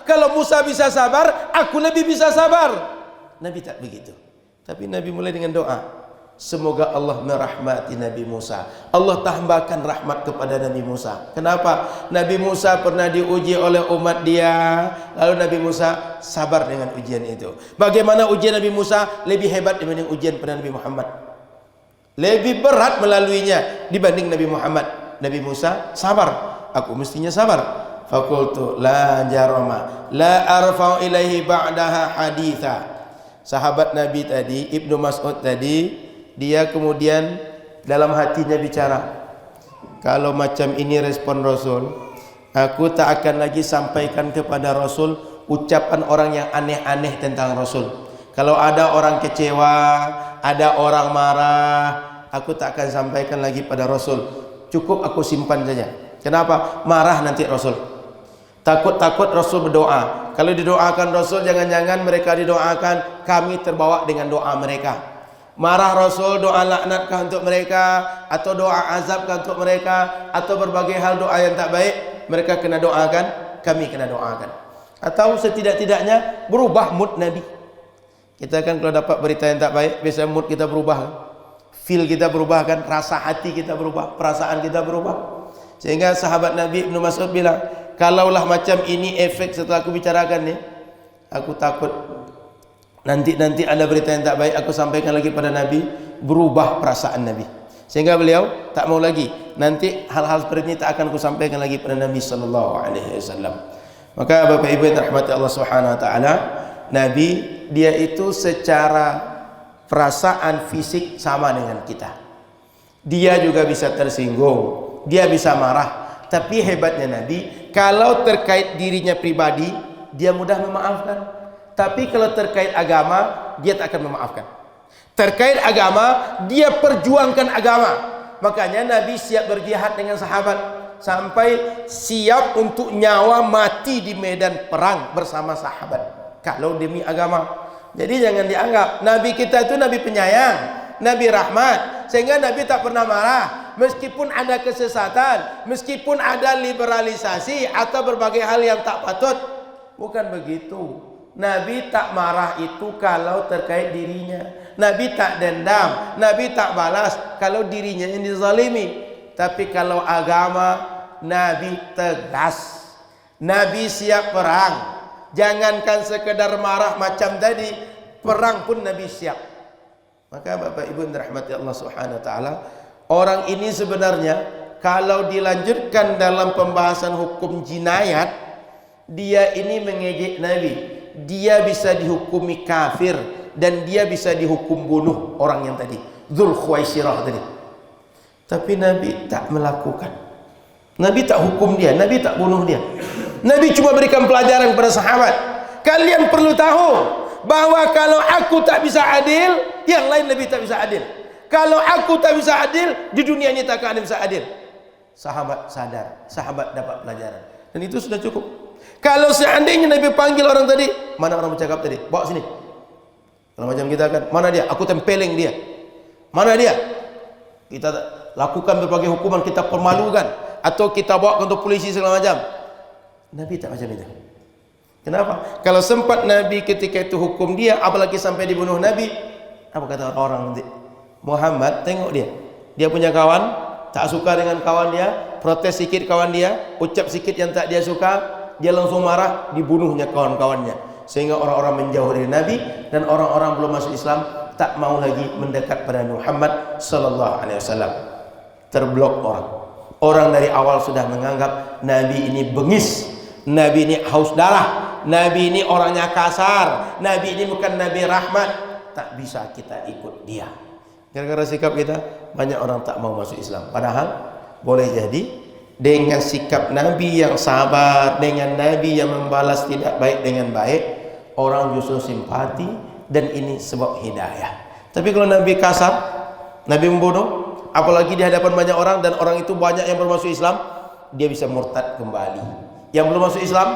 Kalau Musa bisa sabar, aku lebih bisa sabar. Nabi tak begitu. Tapi Nabi mulai dengan doa. Semoga Allah merahmati Nabi Musa. Allah tambahkan rahmat kepada Nabi Musa. Kenapa? Nabi Musa pernah diuji oleh umat dia, lalu Nabi Musa sabar dengan ujian itu. Bagaimana ujian Nabi Musa lebih hebat dibanding ujian pada Nabi Muhammad? Lebih berat melaluinya dibanding Nabi Muhammad. Nabi Musa sabar. Aku mestinya sabar. Fakultu la jarama la arfa'u ilaihi ba'daha haditha. Sahabat Nabi tadi, Ibnu Mas'ud tadi, dia kemudian dalam hatinya bicara, kalau macam ini respon Rasul, aku tak akan lagi sampaikan kepada Rasul ucapan orang yang aneh-aneh tentang Rasul. Kalau ada orang kecewa, ada orang marah, aku tak akan sampaikan lagi pada Rasul. Cukup aku simpan saja. Kenapa? Marah nanti Rasul. Takut-takut Rasul berdoa. Kalau didoakan Rasul, jangan-jangan mereka didoakan, kami terbawa dengan doa mereka. Marah Rasul, doa laknatkah untuk mereka, atau doa azabkah untuk mereka, atau berbagai hal doa yang tak baik, mereka kena doakan, kami kena doakan. Atau setidak-tidaknya berubah mood Nabi. Kita kan kalau dapat berita yang tak baik, biasanya mood kita berubah, feel kita berubah kan, rasa hati kita berubah, perasaan kita berubah. Sehingga sahabat Nabi Ibnu Mas'ud bilang, kalaulah macam ini efek setelah aku bicarakan ni, aku takut nanti ada berita yang tak baik, aku sampaikan lagi pada Nabi, berubah perasaan Nabi. Sehingga beliau tak mau lagi, nanti hal-hal seperti ini tak akan aku sampaikan lagi pada Nabi SAW. Maka Bapak Ibu yang dirahmati Allah Subhanahu Wa Taala, Nabi dia itu secara perasaan fisik sama dengan kita. Dia juga bisa tersinggung, dia bisa marah. Tapi hebatnya Nabi, kalau terkait dirinya pribadi, dia mudah memaafkan. Tapi kalau terkait agama, dia tak akan memaafkan. Terkait agama, dia perjuangkan agama. Makanya Nabi siap berjihad dengan sahabat, sampai siap untuk nyawa mati di medan perang bersama sahabat, kalau demi agama. Jadi jangan dianggap Nabi kita itu Nabi penyayang, Nabi rahmat, sehingga Nabi tak pernah marah. Meskipun ada kesesatan, meskipun ada liberalisasi atau berbagai hal yang tak patut. Bukan begitu. Nabi tak marah itu kalau terkait dirinya. Nabi tak dendam, Nabi tak balas kalau dirinya yang dizalimi. Tapi kalau agama, Nabi tegas. Nabi siap perang. Jangankan sekedar marah macam tadi, perang pun Nabi siap. Maka Bapak Ibu yang dirahmati Allah Subhanahu Wa Taala, orang ini sebenarnya kalau dilanjutkan dalam pembahasan hukum jinayat, dia ini mengejek Nabi. Dia bisa dihukumi kafir dan dia bisa dihukum bunuh orang yang tadi, Dzul Khuwaisirah tadi. Tapi Nabi tak melakukan. Nabi tak hukum dia, Nabi tak bunuh dia. Nabi cuma berikan pelajaran kepada sahabat. Kalian perlu tahu bahwa kalau aku tak bisa adil, yang lain lebih tak bisa adil. Kalau aku tak bisa adil, di dunia ini tak akan bisa adil. Sahabat sadar, sahabat dapat pelajaran, dan itu sudah cukup. Kalau seandainya Nabi panggil orang tadi, mana orang bercakap tadi? Bawa sini. Kalau macam kita kan, mana dia? Aku tempeleng dia. Mana dia? Kita lakukan berbagai hukuman, kita permalukan, atau kita bawa ke kantor polisi segala macam. Nabi tak macam itu. Kenapa? Kalau sempat Nabi ketika itu hukum dia, apalagi sampai dibunuh Nabi, apa kata orang nanti? Muhammad, tengok dia. Dia punya kawan, tak suka dengan kawan dia, protes sikit kawan dia, ucap sikit yang tak dia suka, dia langsung marah, dibunuhnya kawan-kawannya. Sehingga orang-orang menjauh dari Nabi, dan orang-orang belum masuk Islam tak mau lagi mendekat pada Muhammad sallallahu alaihi wasallam. Terblok orang. Orang dari awal sudah menganggap Nabi ini bengis, Nabi ini haus darah, Nabi ini orangnya kasar, Nabi ini bukan Nabi rahmat. Tak bisa kita ikut dia. Gara-gara sikap kita, banyak orang tak mau masuk Islam. Padahal boleh jadi dengan sikap Nabi yang sabar, dengan Nabi yang membalas tidak baik dengan baik, orang justru simpati, dan ini sebab hidayah. Tapi kalau Nabi kasar, Nabi membunuh, apalagi di hadapan banyak orang, dan orang itu banyak yang baru masuk Islam, dia bisa murtad kembali. Yang belum masuk Islam,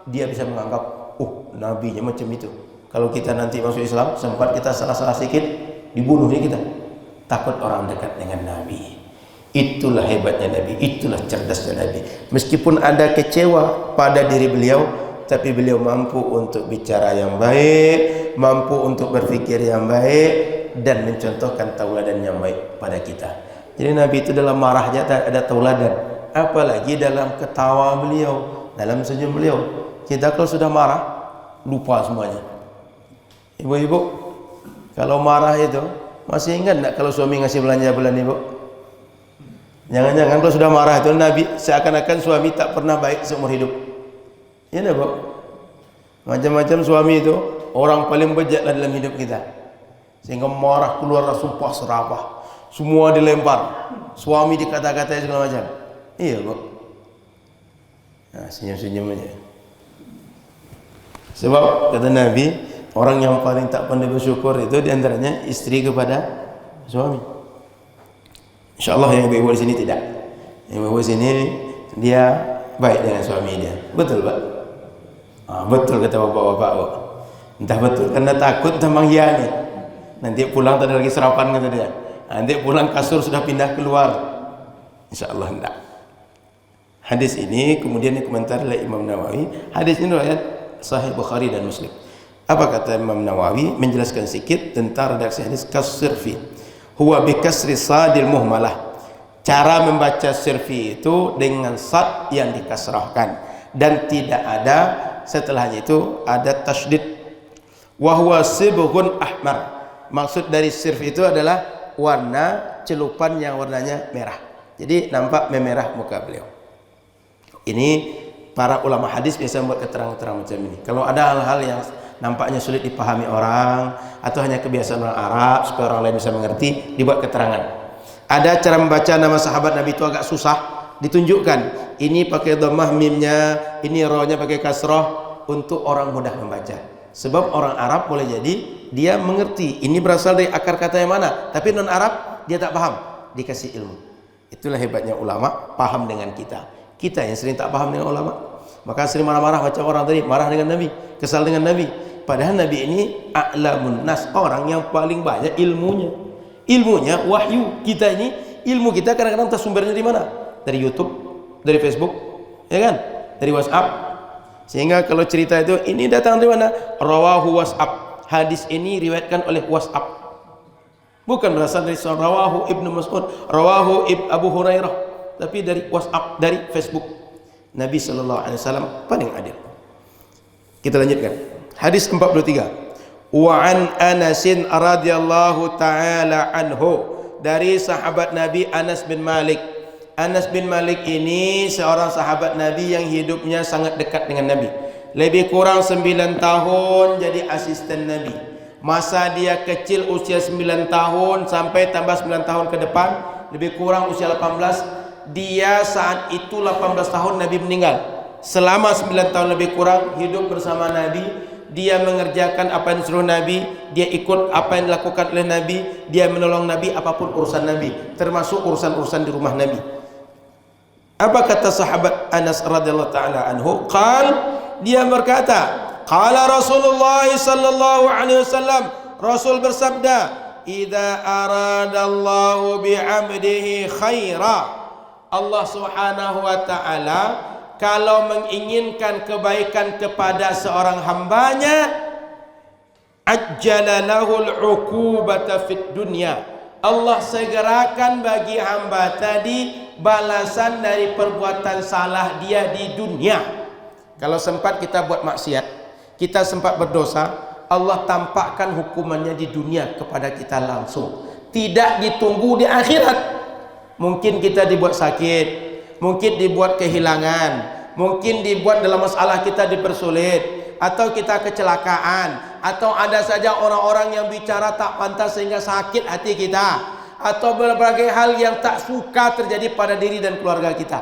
dia bisa menganggap, nabinya macam itu. Kalau kita nanti masuk Islam, sempat kita salah-salah sedikit, dibunuhnya kita. Takut orang dekat dengan Nabi. Itulah hebatnya Nabi, itulah cerdasnya Nabi. Meskipun ada kecewa pada diri beliau, tapi beliau mampu untuk bicara yang baik, mampu untuk berfikir yang baik, dan mencontohkan tauladan yang baik pada kita. Jadi Nabi itu dalam marahnya ada tauladan, apalagi dalam ketawa beliau, dalam senyum beliau. Kita kalau sudah marah, lupa semuanya. Ibu-ibu, kalau marah itu, masih ingat tak kalau suami ngasih belanja bulan ibu? Jangan-jangan kalau sudah marah itu Nabi seakan-akan suami tak pernah baik seumur hidup. Ya nak, Bu? Macam-macam suami itu orang paling bejat dalam hidup kita. Sehingga marah keluar sumpah serapah, semua dilempar, suami dikata-katai segala macam. Iya, Bu. Nah, senyum-senyum aja. Sebab kata Nabi, orang yang paling tak pandai bersyukur itu diantaranya istri kepada suami. InsyaAllah yang ibu-ibu di sini tidak. Yang ibu-ibu di sini dia baik dengan suami dia. Betul, Pak? Betul kata bapak-bapak, Pak. Entah betul karena takut entah menghianati. Nanti pulang tak ada lagi sarapan kata dia. Nanti pulang kasur sudah pindah keluar. InsyaAllah tidak. Hadis ini kemudian dikomentari oleh Imam Nawawi. Hadis ini riwayat Sahih Bukhari dan Muslim. Apa kata Imam Nawawi? Menjelaskan sedikit tentang redaksi hadis kasirfi. Huwa bikasri sadil muhmalah. Cara membaca sirfi itu dengan sad yang dikasrahkan, dan tidak ada setelahnya itu ada tasydid. Wa huwa sibghun ahmar. Maksud dari sirfi itu adalah warna celupan yang warnanya merah. Jadi nampak memerah muka beliau. Ini para ulama hadis biasa membuat keterangan-keterangan macam ini. Kalau ada hal-hal yang nampaknya sulit dipahami orang, atau hanya kebiasaan orang Arab supaya orang lain bisa mengerti, dibuat keterangan. Ada cara membaca nama sahabat Nabi itu agak susah, ditunjukkan. Ini pakai dhammah mimnya, ini rohnya pakai kasrah, untuk orang mudah membaca. Sebab orang Arab boleh jadi dia mengerti ini berasal dari akar kata yang mana, tapi non Arab dia tak paham, dikasih ilmu. Itulah hebatnya ulama, paham dengan kita. Kita yang sering tak paham dengan ulama, maka sering marah-marah macam orang tadi, marah dengan Nabi, kesal dengan Nabi. Padahal Nabi ini a'lamun nas, orang yang paling banyak ilmunya. Ilmunya wahyu. Kita ini ilmu kita kadang-kadang tersumbernya di mana? Dari YouTube, dari Facebook, ya kan? Dari WhatsApp. Sehingga kalau cerita itu ini datang dari mana? Rawahu WhatsApp. Hadis ini riwayatkan oleh WhatsApp. Bukan berasal dari rawahu Ibnu Mas'ud, rawahu Abu Hurairah, tapi dari WhatsApp, dari Facebook. Nabi sallallahu alaihi wasallam paling adil. Kita lanjutkan. Hadis 43. Wa an Anas radhiyallahu taala anhu, dari sahabat Nabi Anas bin Malik. Anas bin Malik ini seorang sahabat Nabi yang hidupnya sangat dekat dengan Nabi. Lebih kurang 9 tahun jadi asisten Nabi. Masa dia kecil usia 9 tahun sampai tambah 9 tahun ke depan, lebih kurang usia 18. Dia saat itu 18 tahun Nabi meninggal. Selama 9 tahun lebih kurang hidup bersama Nabi, dia mengerjakan apa yang disuruh Nabi, dia ikut apa yang dilakukan oleh Nabi, dia menolong Nabi apapun urusan Nabi, termasuk urusan-urusan di rumah Nabi. Apa kata sahabat Anas radhiyallahu taala anhu? Dia berkata, qala Rasulullah sallallahu alaihi wasallam, Rasul bersabda, idza aradallahu bi'abdihi khaira, Allah Subhanahu wa taala kalau menginginkan kebaikan kepada seorang hambanya, ajjala lahul uqubata fid dunya, Allah segerakan bagi hamba tadi balasan dari perbuatan salah dia di dunia. Kalau sempat kita buat maksiat, kita sempat berdosa, Allah tampakkan hukumannya di dunia kepada kita langsung, tidak ditunggu di akhirat. Mungkin kita dibuat sakit, mungkin dibuat kehilangan, mungkin dibuat dalam masalah kita dipersulit, atau kita kecelakaan, atau ada saja orang-orang yang bicara tak pantas sehingga sakit hati kita, atau berbagai hal yang tak suka terjadi pada diri dan keluarga kita.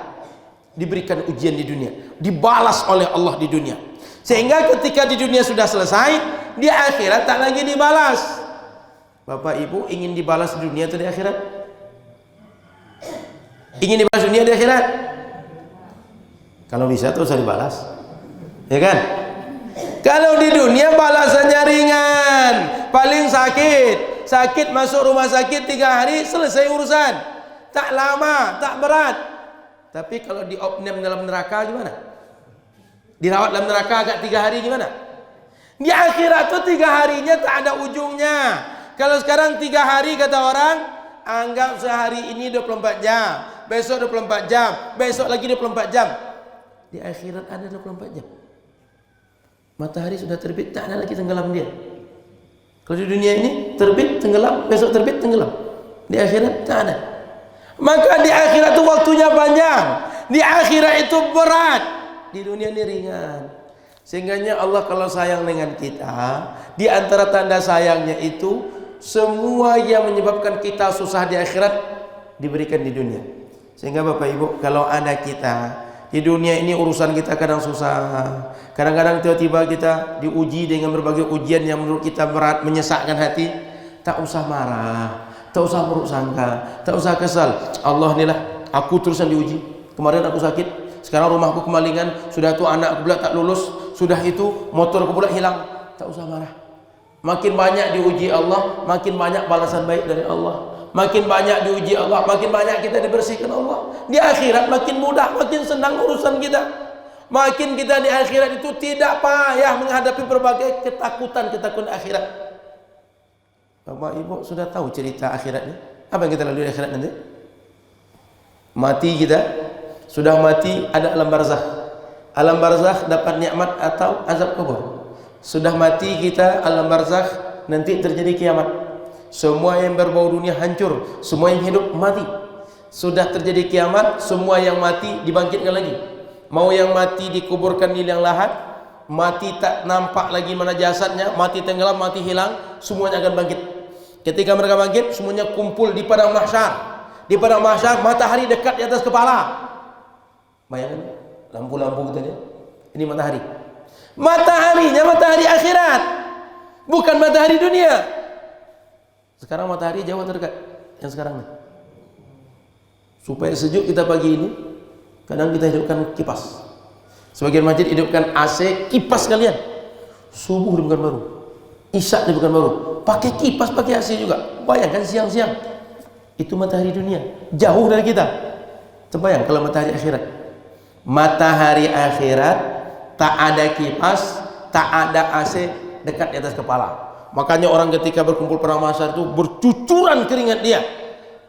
Diberikan ujian di dunia, dibalas oleh Allah di dunia, sehingga ketika di dunia sudah selesai, di akhirat tak lagi dibalas. Bapak Ibu ingin dibalas di dunia atau di akhirat? Ingin dibalas dunia di akhirat? Kalau bisa terus harus dibalas, ya kan? Kalau di dunia balasannya ringan, paling sakit masuk rumah sakit 3 hari selesai urusan, tak lama, tak berat. Tapi kalau diopnam dalam neraka gimana? Dirawat dalam neraka agak 3 hari gimana? Di akhirat tuh 3 harinya tak ada ujungnya. Kalau sekarang 3 hari kata orang, anggap sehari ini 24 jam, besok 24 jam, besok lagi 24 jam. Di akhirat ada 24 jam. Matahari sudah terbit, tak ada lagi tenggelam dia. Kalau di dunia ini terbit, tenggelam, besok terbit, tenggelam. Di akhirat tak ada. Maka di akhirat itu waktunya panjang, di akhirat itu berat, di dunia ini ringan. Sehingganya Allah kalau sayang dengan kita, di antara tanda sayangnya itu semua yang menyebabkan kita susah di akhirat diberikan di dunia. Sehingga Bapak Ibu, kalau ada kita di dunia ini urusan kita kadang susah, kadang-kadang tiba-tiba kita diuji dengan berbagai ujian yang menurut kita berat, menyesakkan hati, tak usah marah, tak usah buruk sangka, tak usah kesal. Allah inilah aku terusan diuji. Kemarin aku sakit, sekarang rumahku kemalingan, sudah itu anak aku pula tak lulus, sudah itu motorku pula hilang. Tak usah marah. Makin banyak diuji Allah, makin banyak balasan baik dari Allah. Makin banyak diuji Allah, makin banyak kita dibersihkan Allah. Di akhirat makin mudah, makin senang urusan kita. Makin kita di akhirat itu tidak payah menghadapi berbagai ketakutan akhirat. Bapak Ibu sudah tahu cerita akhiratnya? Apa yang kita lalui di akhirat nanti? Mati kita, sudah mati ada alam barzakh. Alam barzakh dapat nikmat atau azab kubur. Sudah mati kita, alam barzakh nanti terjadi kiamat. Semua yang berbau dunia hancur, semua yang hidup mati. Sudah terjadi kiamat, semua yang mati dibangkitkan lagi. Mau yang mati dikuburkan di liang lahat, mati tak nampak lagi mana jasadnya, mati tenggelam, mati hilang, semuanya akan bangkit. Ketika mereka bangkit, semuanya kumpul di padang mahsyar. Di padang mahsyar matahari dekat di atas kepala. Bayangkan lampu-lampu kita ini. Ini matahari. Mataharinya matahari akhirat, bukan matahari dunia. Sekarang matahari jauh atau dekat? Yang sekarang nih. Supaya sejuk kita pagi ini, kadang kita hidupkan kipas. Sebagian masjid hidupkan AC, kipas kalian. Subuh bukan baru, Isya bukan baru, pakai kipas, pakai AC juga. Bayangkan siang-siang. Itu matahari dunia, jauh dari kita. Terbayang kalau matahari akhirat. Matahari akhirat tak ada kipas, tak ada AC, dekat di atas kepala. Makanya orang ketika berkumpul pada mahsyar itu bercucuran keringat dia.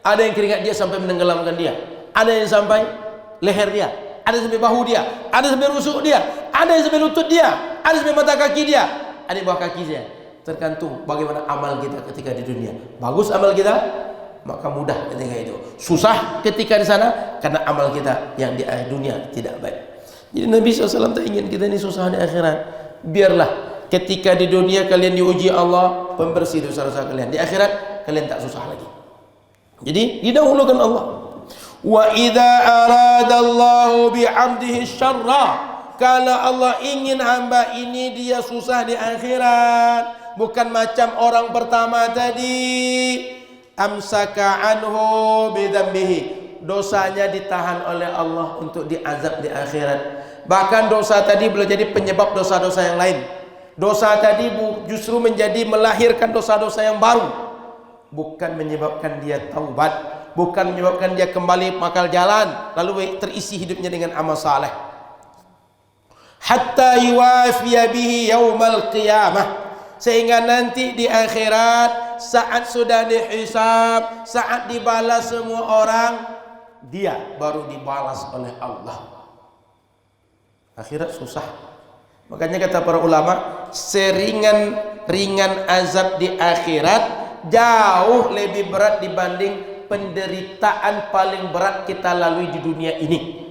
Ada yang keringat dia sampai menenggelamkan dia, ada yang sampai leher dia, ada yang sampai bahu dia, ada yang sampai rusuk dia, ada yang sampai lutut dia, ada yang sampai mata kaki dia, ada yang bawah kaki dia. Tergantung bagaimana amal kita ketika di dunia. Bagus amal kita, maka mudah ketika itu. Susah ketika di sana karena amal kita yang di dunia tidak baik. Jadi Nabi SAW tak ingin kita ini susah di akhirat. Biarlah ketika di dunia kalian diuji Allah, pembersih dosa-dosa kalian. Di akhirat kalian tak susah lagi. Jadi didahulukan Allah. Wa idza aradallahu bi'abdihi syarra, Kalau Allah ingin hamba ini dia susah di akhirat, bukan macam orang pertama tadi, amsaka anhu bidzambihi, dosanya ditahan oleh Allah untuk diazab di akhirat. Bahkan dosa tadi boleh jadi penyebab dosa-dosa yang lain. Dosa tadi justru menjadi melahirkan dosa-dosa yang baru, bukan menyebabkan dia taubat, bukan menyebabkan dia kembali makal jalan lalu terisi hidupnya dengan amal saleh. Hatta yuwafiya bihi yaumal qiyamah, sehingga nanti di akhirat saat sudah dihisab, saat dibalas semua orang, dia baru dibalas oleh Allah. Akhirat susah. Makanya kata para ulama, seringan-ringan azab di akhirat jauh lebih berat dibanding penderitaan paling berat kita lalui di dunia ini.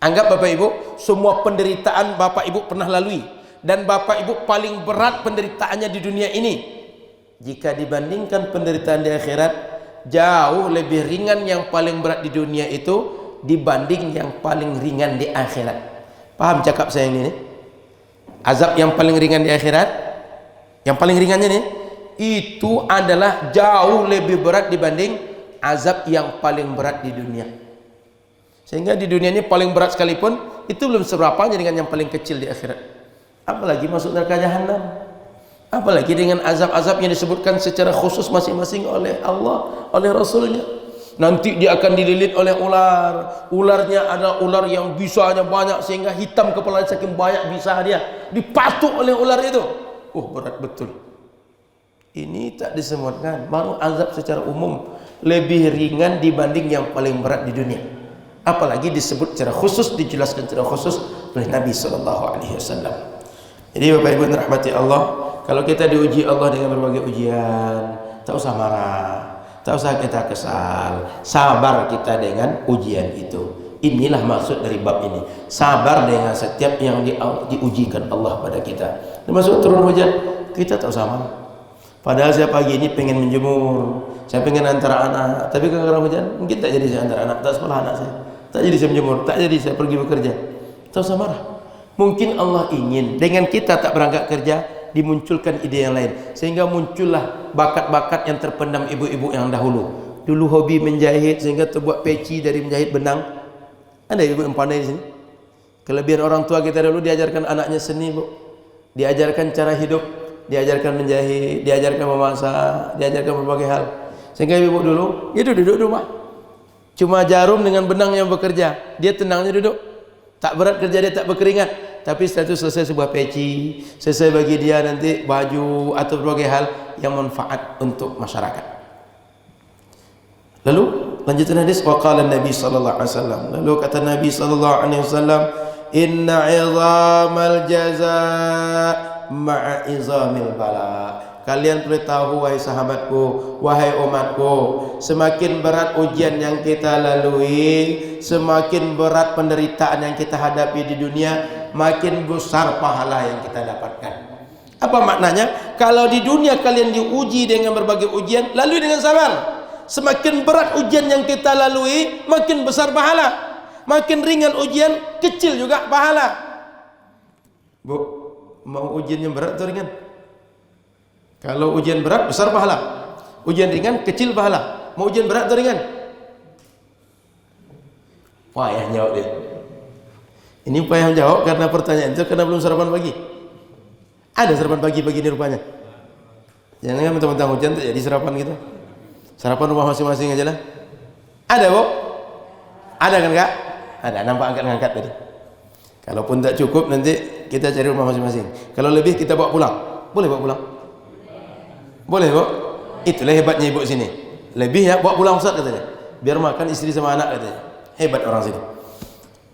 Anggap Bapak Ibu, semua penderitaan Bapak Ibu pernah lalui, dan Bapak Ibu paling berat penderitaannya di dunia ini. Jika dibandingkan penderitaan di akhirat, jauh lebih ringan yang paling berat di dunia itu dibanding yang paling ringan di akhirat. Paham cakap saya ini? Azab yang paling ringan di akhirat, yang paling ringannya nih, itu adalah jauh lebih berat dibanding azab yang paling berat di dunia. Sehingga di dunia ini paling berat sekalipun itu belum seberapanya dengan yang paling kecil di akhirat. Apalagi masuk neraka jahanam, apalagi dengan azab-azab yang disebutkan secara khusus masing-masing oleh Allah, oleh Rasulnya. Nanti dia akan dililit oleh ular. Ularnya ada ular yang bisanya banyak sehingga hitam kepalanya saking banyak bisa dia. Dipatuk oleh ular itu. Berat betul. Ini tak disebutkan. Baru azab secara umum lebih ringan dibanding yang paling berat di dunia. Apalagi disebut secara khusus, dijelaskan secara khusus oleh Nabi SAW. Jadi Bapak Ibu yang dirahmati Allah, kalau kita diuji Allah dengan berbagai ujian, tak usah marah, tak usah kita kesal, sabar kita dengan ujian itu. Inilah maksud dari bab ini, sabar dengan setiap yang diujikan Allah pada kita. Termasuk turun hujan, kita tak usah marah. Padahal saya pagi ini pengen menjemur, saya pengen antar anak, tapi kadang-kadang hujan, mungkin tak jadi saya antar anak, tak sekolah anak saya, tak jadi saya menjemur, tak jadi saya pergi bekerja. Tak usah marah. Mungkin Allah ingin dengan kita tak berangkat kerja, dimunculkan ide yang lain, sehingga muncullah bakat-bakat yang terpendam ibu-ibu yang dahulu. Dulu hobi menjahit sehingga terbuat peci dari menjahit benang. Ada ibu yang pandai di sini. Kelebihan orang tua kita dulu diajarkan anaknya seni, Bu. Diajarkan cara hidup, diajarkan menjahit, diajarkan memasak, diajarkan berbagai hal. Sehingga ibu dulu, dia duduk di rumah, cuma jarum dengan benang yang bekerja, dia tenangnya duduk, tak berat kerja, dia tak berkeringat. Tapi setelah itu selesai sebuah peci, selesai bagi dia nanti baju atau berbagai hal yang manfaat untuk masyarakat. Lalu lanjutan hadis, waqala Nabi sallallahu alaihi wasallam. Lalu kata Nabi sallallahu alaihi wasallam, inna 'idhamal jazaa ma'a 'izamil bala. Kalian perlu tahu wahai sahabatku, wahai umatku, semakin berat ujian yang kita lalui, semakin berat penderitaan yang kita hadapi di dunia, makin besar pahala yang kita dapatkan. Apa maknanya? Kalau di dunia kalian diuji dengan berbagai ujian, lalui dengan sabar. Semakin berat ujian yang kita lalui, makin besar pahala. Makin ringan ujian, kecil juga pahala. Bu, mau ujian yang berat atau ringan? Kalau ujian berat, besar pahala. Ujian ringan, kecil pahala. Mau ujian berat atau ringan? Payah jawab dia. Ini payah jawab karena pertanyaan itu karena belum sarapan pagi. Ada sarapan pagi ini rupanya. Jangan mentang-mentang hujan tak jadi sarapan gitu. Sarapan rumah masing-masing aja lah. Ada, Bu? Ada kan, Kak? Ada, nampak angkat-angkat tadi. Kalaupun tak cukup nanti kita cari rumah masing-masing. Kalau lebih kita bawa pulang. Boleh bawa pulang? Boleh, Bu? Itulah hebatnya ibu sini. Lebih ya bawa pulang Ustaz katanya. Biar makan istri sama anak katanya. Hebat orang sini.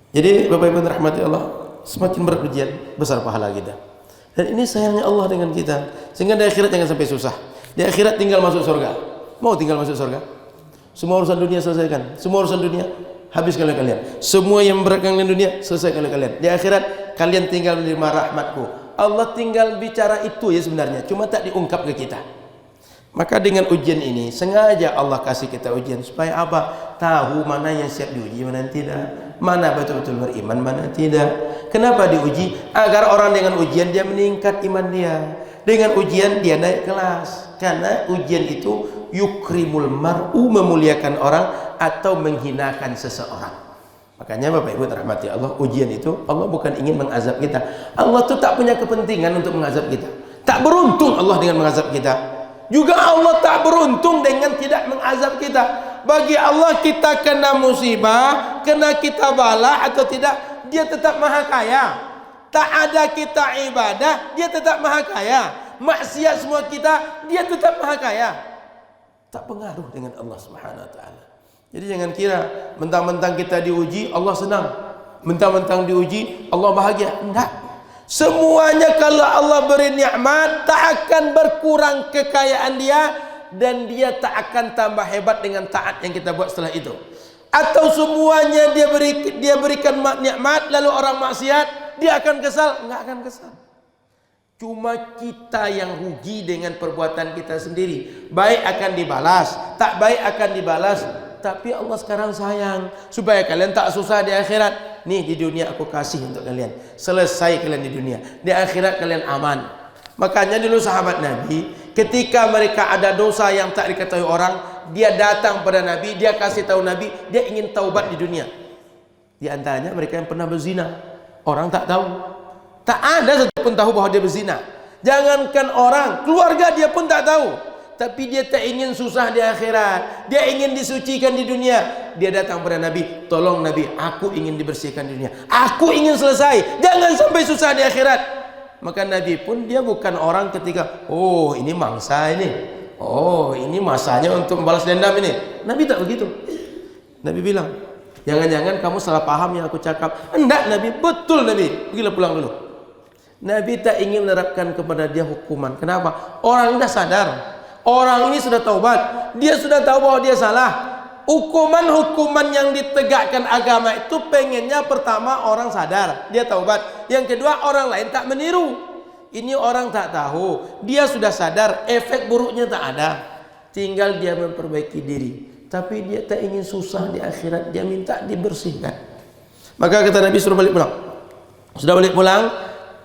Jadi Bapak Ibu rahmati Allah, semakin berat ujian, besar pahala kita. Dan ini sayangnya Allah dengan kita. Sehingga di akhirat jangan sampai susah. Di akhirat tinggal masuk surga. Mau tinggal masuk surga? Semua urusan dunia selesaikan. Semua urusan dunia habiskan oleh kalian. Semua yang beratkan kalian dunia selesaikan oleh kalian. Di akhirat kalian tinggal menerima rahmatku. Allah tinggal bicara itu ya sebenarnya, cuma tak diungkap ke kita. Maka dengan ujian ini sengaja Allah kasih kita ujian supaya apa? Tahu mana yang siap diuji, mana yang tidak. Mana betul-betul beriman, mana tidak. Kenapa diuji? Agar orang dengan ujian dia meningkat iman dia. Dengan ujian dia naik kelas. Karena ujian itu yukrimul mar'u, memuliakan orang atau menghinakan seseorang. Makanya Bapak Ibu rahmati Allah, ujian itu Allah bukan ingin mengazab kita. Allah tuh tak punya kepentingan untuk mengazab kita. Tak beruntung Allah dengan mengazab kita. Juga Allah tak beruntung dengan tidak mengazab kita. Bagi Allah kita kena musibah, kena kita bala atau tidak, dia tetap maha kaya. Tak ada kita ibadah, dia tetap maha kaya. Maksiat semua kita, dia tetap maha kaya. Tak pengaruh dengan Allah Subhanahu wa taala. Jadi jangan kira mentang-mentang kita diuji Allah senang, mentang-mentang diuji Allah bahagia. Enggak. Semuanya kalau Allah beri nikmat tak akan berkurang kekayaan dia, dan dia tak akan tambah hebat dengan taat yang kita buat setelah itu. Atau semuanya dia berikan nikmat lalu orang maksiat dia akan kesal? Enggak akan kesal. Cuma kita yang rugi dengan perbuatan kita sendiri. Baik akan dibalas, tak baik akan dibalas. Tapi Allah sekarang sayang supaya kalian tak susah di akhirat. Nih di dunia aku kasih untuk kalian, selesai kalian di dunia, di akhirat kalian aman. Makanya dulu sahabat Nabi ketika mereka ada dosa yang tak diketahui orang, dia datang pada Nabi, dia kasih tahu Nabi, dia ingin taubat di dunia. Di antaranya mereka yang pernah berzina, orang tak tahu, tak ada satu pun tahu bahwa dia berzina. Jangankan orang, keluarga dia pun tak tahu. Tapi dia tak ingin susah di akhirat, dia ingin disucikan di dunia. Dia datang pada Nabi, tolong Nabi, aku ingin dibersihkan di dunia, aku ingin selesai, jangan sampai susah di akhirat. Maka Nabi pun dia bukan orang ketika, oh ini mangsa ini, oh ini masanya untuk membalas dendam ini. Nabi tak begitu. Nabi bilang, jangan-jangan kamu salah paham yang aku cakap. Enggak Nabi, betul Nabi, pergilah pulang dulu. Nabi tak ingin menerapkan kepada dia hukuman. Kenapa? Orang ini dah sadar, orang ini sudah taubat, dia sudah tahu bahwa dia salah. Hukuman-hukuman yang ditegakkan agama itu pengennya pertama orang sadar, dia taubat. Yang kedua orang lain tak meniru. Ini orang tak tahu, dia sudah sadar, efek buruknya tak ada. Tinggal dia memperbaiki diri. Tapi dia tak ingin susah di akhirat, dia minta dibersihkan. Maka kata Nabi suruh balik pulang. Sudah balik pulang,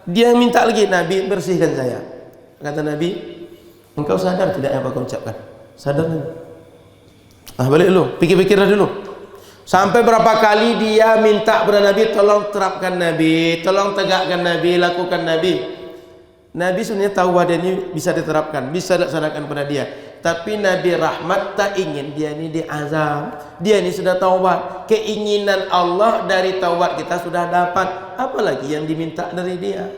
dia minta lagi, Nabi bersihkan saya. Kata Nabi, engkau sadar tidak apa kau ucapkan? Sadar Nabi. Balik dulu, pikir-pikirlah dulu. Sampai berapa kali dia minta kepada Nabi, tolong terapkan Nabi, tolong tegakkan Nabi, lakukan Nabi. Nabi sebenarnya tahu bahwa dia ini bisa diterapkan, bisa dilaksanakan pada dia. Tapi Nabi rahmat tak ingin dia ini diazab. Dia ini sudah taubat. Keinginan Allah dari taubat kita sudah dapat, apalagi yang diminta dari dia.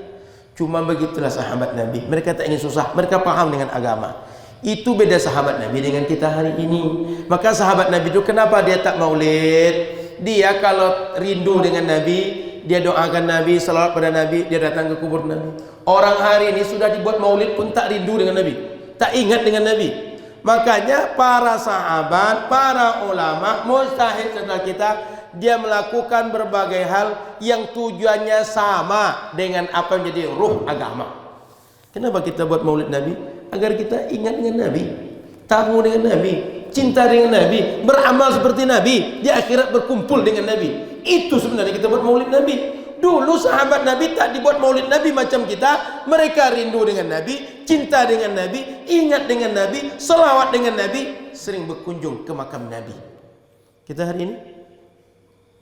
Cuma begitulah sahabat Nabi. Mereka tak ingin susah, mereka paham dengan agama. Itu beda sahabat Nabi dengan kita hari ini. Maka sahabat Nabi itu kenapa dia tak maulid? Dia kalau rindu dengan Nabi, dia doakan Nabi, salawat pada Nabi, dia datang ke kubur Nabi. Orang hari ini sudah dibuat maulid pun tak rindu dengan Nabi, tak ingat dengan Nabi. Makanya para sahabat, para ulama, mujtahid setelah kita, dia melakukan berbagai hal yang tujuannya sama dengan apa yang menjadi ruh agama. Kenapa kita buat maulid Nabi? Agar kita ingat dengan Nabi, tahu dengan Nabi, cinta dengan Nabi, beramal seperti Nabi, di akhirat berkumpul dengan Nabi. Itu sebenarnya kita buat maulid Nabi. Dulu sahabat Nabi tak dibuat maulid Nabi macam kita. Mereka rindu dengan Nabi, cinta dengan Nabi, ingat dengan Nabi, selawat dengan Nabi, sering berkunjung ke makam Nabi. Kita hari ini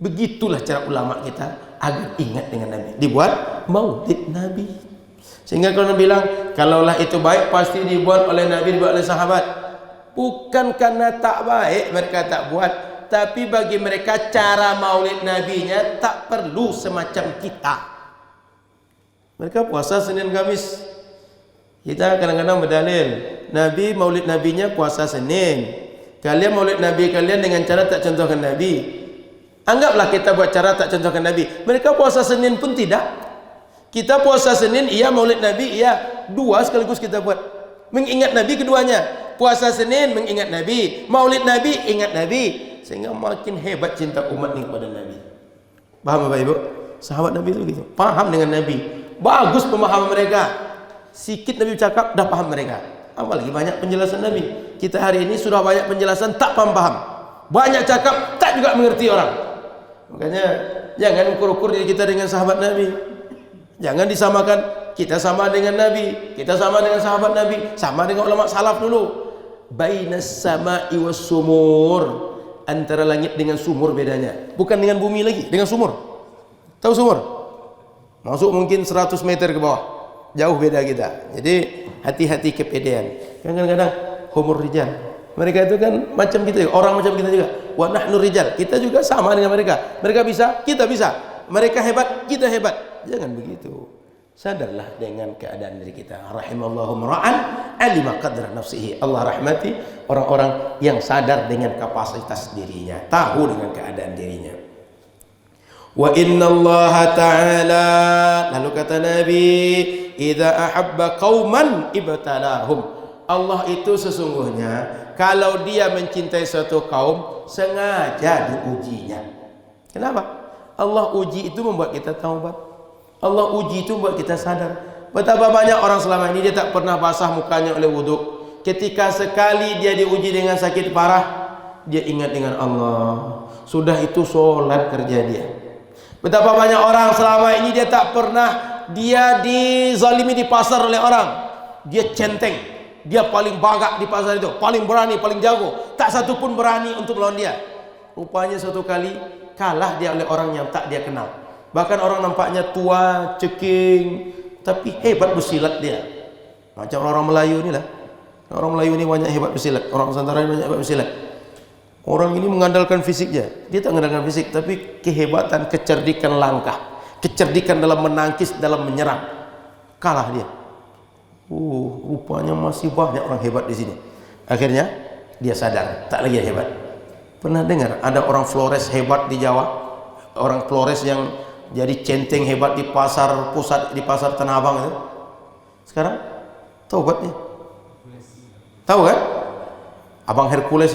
begitulah cara ulama kita agar ingat dengan Nabi, dibuat maulid Nabi. Sehingga kalau bilang, kalaulah itu baik pasti dibuat oleh Nabi, dibuat oleh sahabat. Bukan karena tak baik mereka tak buat, tapi bagi mereka cara maulid Nabinya tak perlu semacam kita. Mereka puasa Senin Kamis, kita kadang-kadang berdalil Nabi maulid Nabinya puasa Senin. Kalian maulid Nabi kalian dengan cara tak contohkan Nabi. Anggaplah kita buat cara tak contohkan Nabi. Mereka puasa Senin pun tidak. Kita puasa Senin, iya, maulid Nabi, iya, dua sekaligus kita buat. Mengingat Nabi keduanya. Puasa Senin mengingat Nabi, maulid Nabi ingat Nabi. Sehingga makin hebat cinta umat ini kepada Nabi. Paham Bapak Ibu? Sahabat Nabi itu gitu, paham dengan Nabi. Bagus pemahaman mereka. Sikit Nabi cakap, dah paham mereka. apalagi banyak penjelasan Nabi. Kita hari ini sudah banyak penjelasan tak paham, banyak cakap tak juga mengerti orang. Makanya jangan ukur-ukur diri kita dengan sahabat Nabi. Jangan disamakan kita sama dengan Nabi, kita sama dengan sahabat Nabi, sama dengan ulama salaf dulu. Bainas sama'i was sumur, antara langit dengan sumur bedanya. Bukan dengan bumi lagi, dengan sumur. Tahu sumur? Masuk mungkin 100 meter ke bawah. Jauh beda kita. Jadi hati-hati kepedean. Kadang-kadang humur rijal. Mereka itu kan macam kita, orang macam kita juga. Wa nahnu rijal. Kita juga sama dengan mereka. Mereka bisa, kita bisa. Mereka hebat, kita hebat. Jangan begitu. Sadarlah dengan keadaan diri kita. Rahimallahu mar'an alima qadra nafsihi. Allah rahmati orang-orang yang sadar dengan kapasitas dirinya, tahu dengan keadaan dirinya. Wa innallaha ta'ala, lalu kata Nabi, idza ahabba qauman ibtalahum. Allah itu sesungguhnya kalau dia mencintai suatu kaum sengaja diujinya. Kenapa? Allah uji itu membuat kita taubat. Allah uji itu membuat kita sadar. Betapa banyak orang selama ini dia tak pernah basah mukanya oleh wuduk. Ketika sekali dia diuji dengan sakit parah, dia ingat dengan Allah. Sudah itu sholat kerja dia. Betapa banyak orang selama ini dia tak pernah dia dizalimi di pasar oleh orang. Dia centeng, dia paling bagak di pasar itu, paling berani, paling jago. Tak satu pun berani untuk melawan dia. Rupanya suatu kali kalah dia oleh orang yang tak dia kenal. Bahkan orang nampaknya tua, ceking, tapi hebat bersilat dia. Macam orang Melayu ni lah. Orang Melayu ni banyak hebat bersilat. Orang Nusantara ni banyak hebat bersilat. Orang ini mengandalkan fisiknya. Dia tak mengandalkan fisik, tapi kehebatan, kecerdikan langkah, kecerdikan dalam menangkis, dalam menyerang. Kalah dia. Rupanya masih banyak orang hebat di sini. Akhirnya dia sadar, tak lagi hebat. Pernah dengar ada orang Flores hebat di Jawa? Orang Flores yang jadi centeng hebat di pasar pusat, di pasar Tanah Abang itu. Sekarang taubatnya. Tahu kan? Abang Hercules.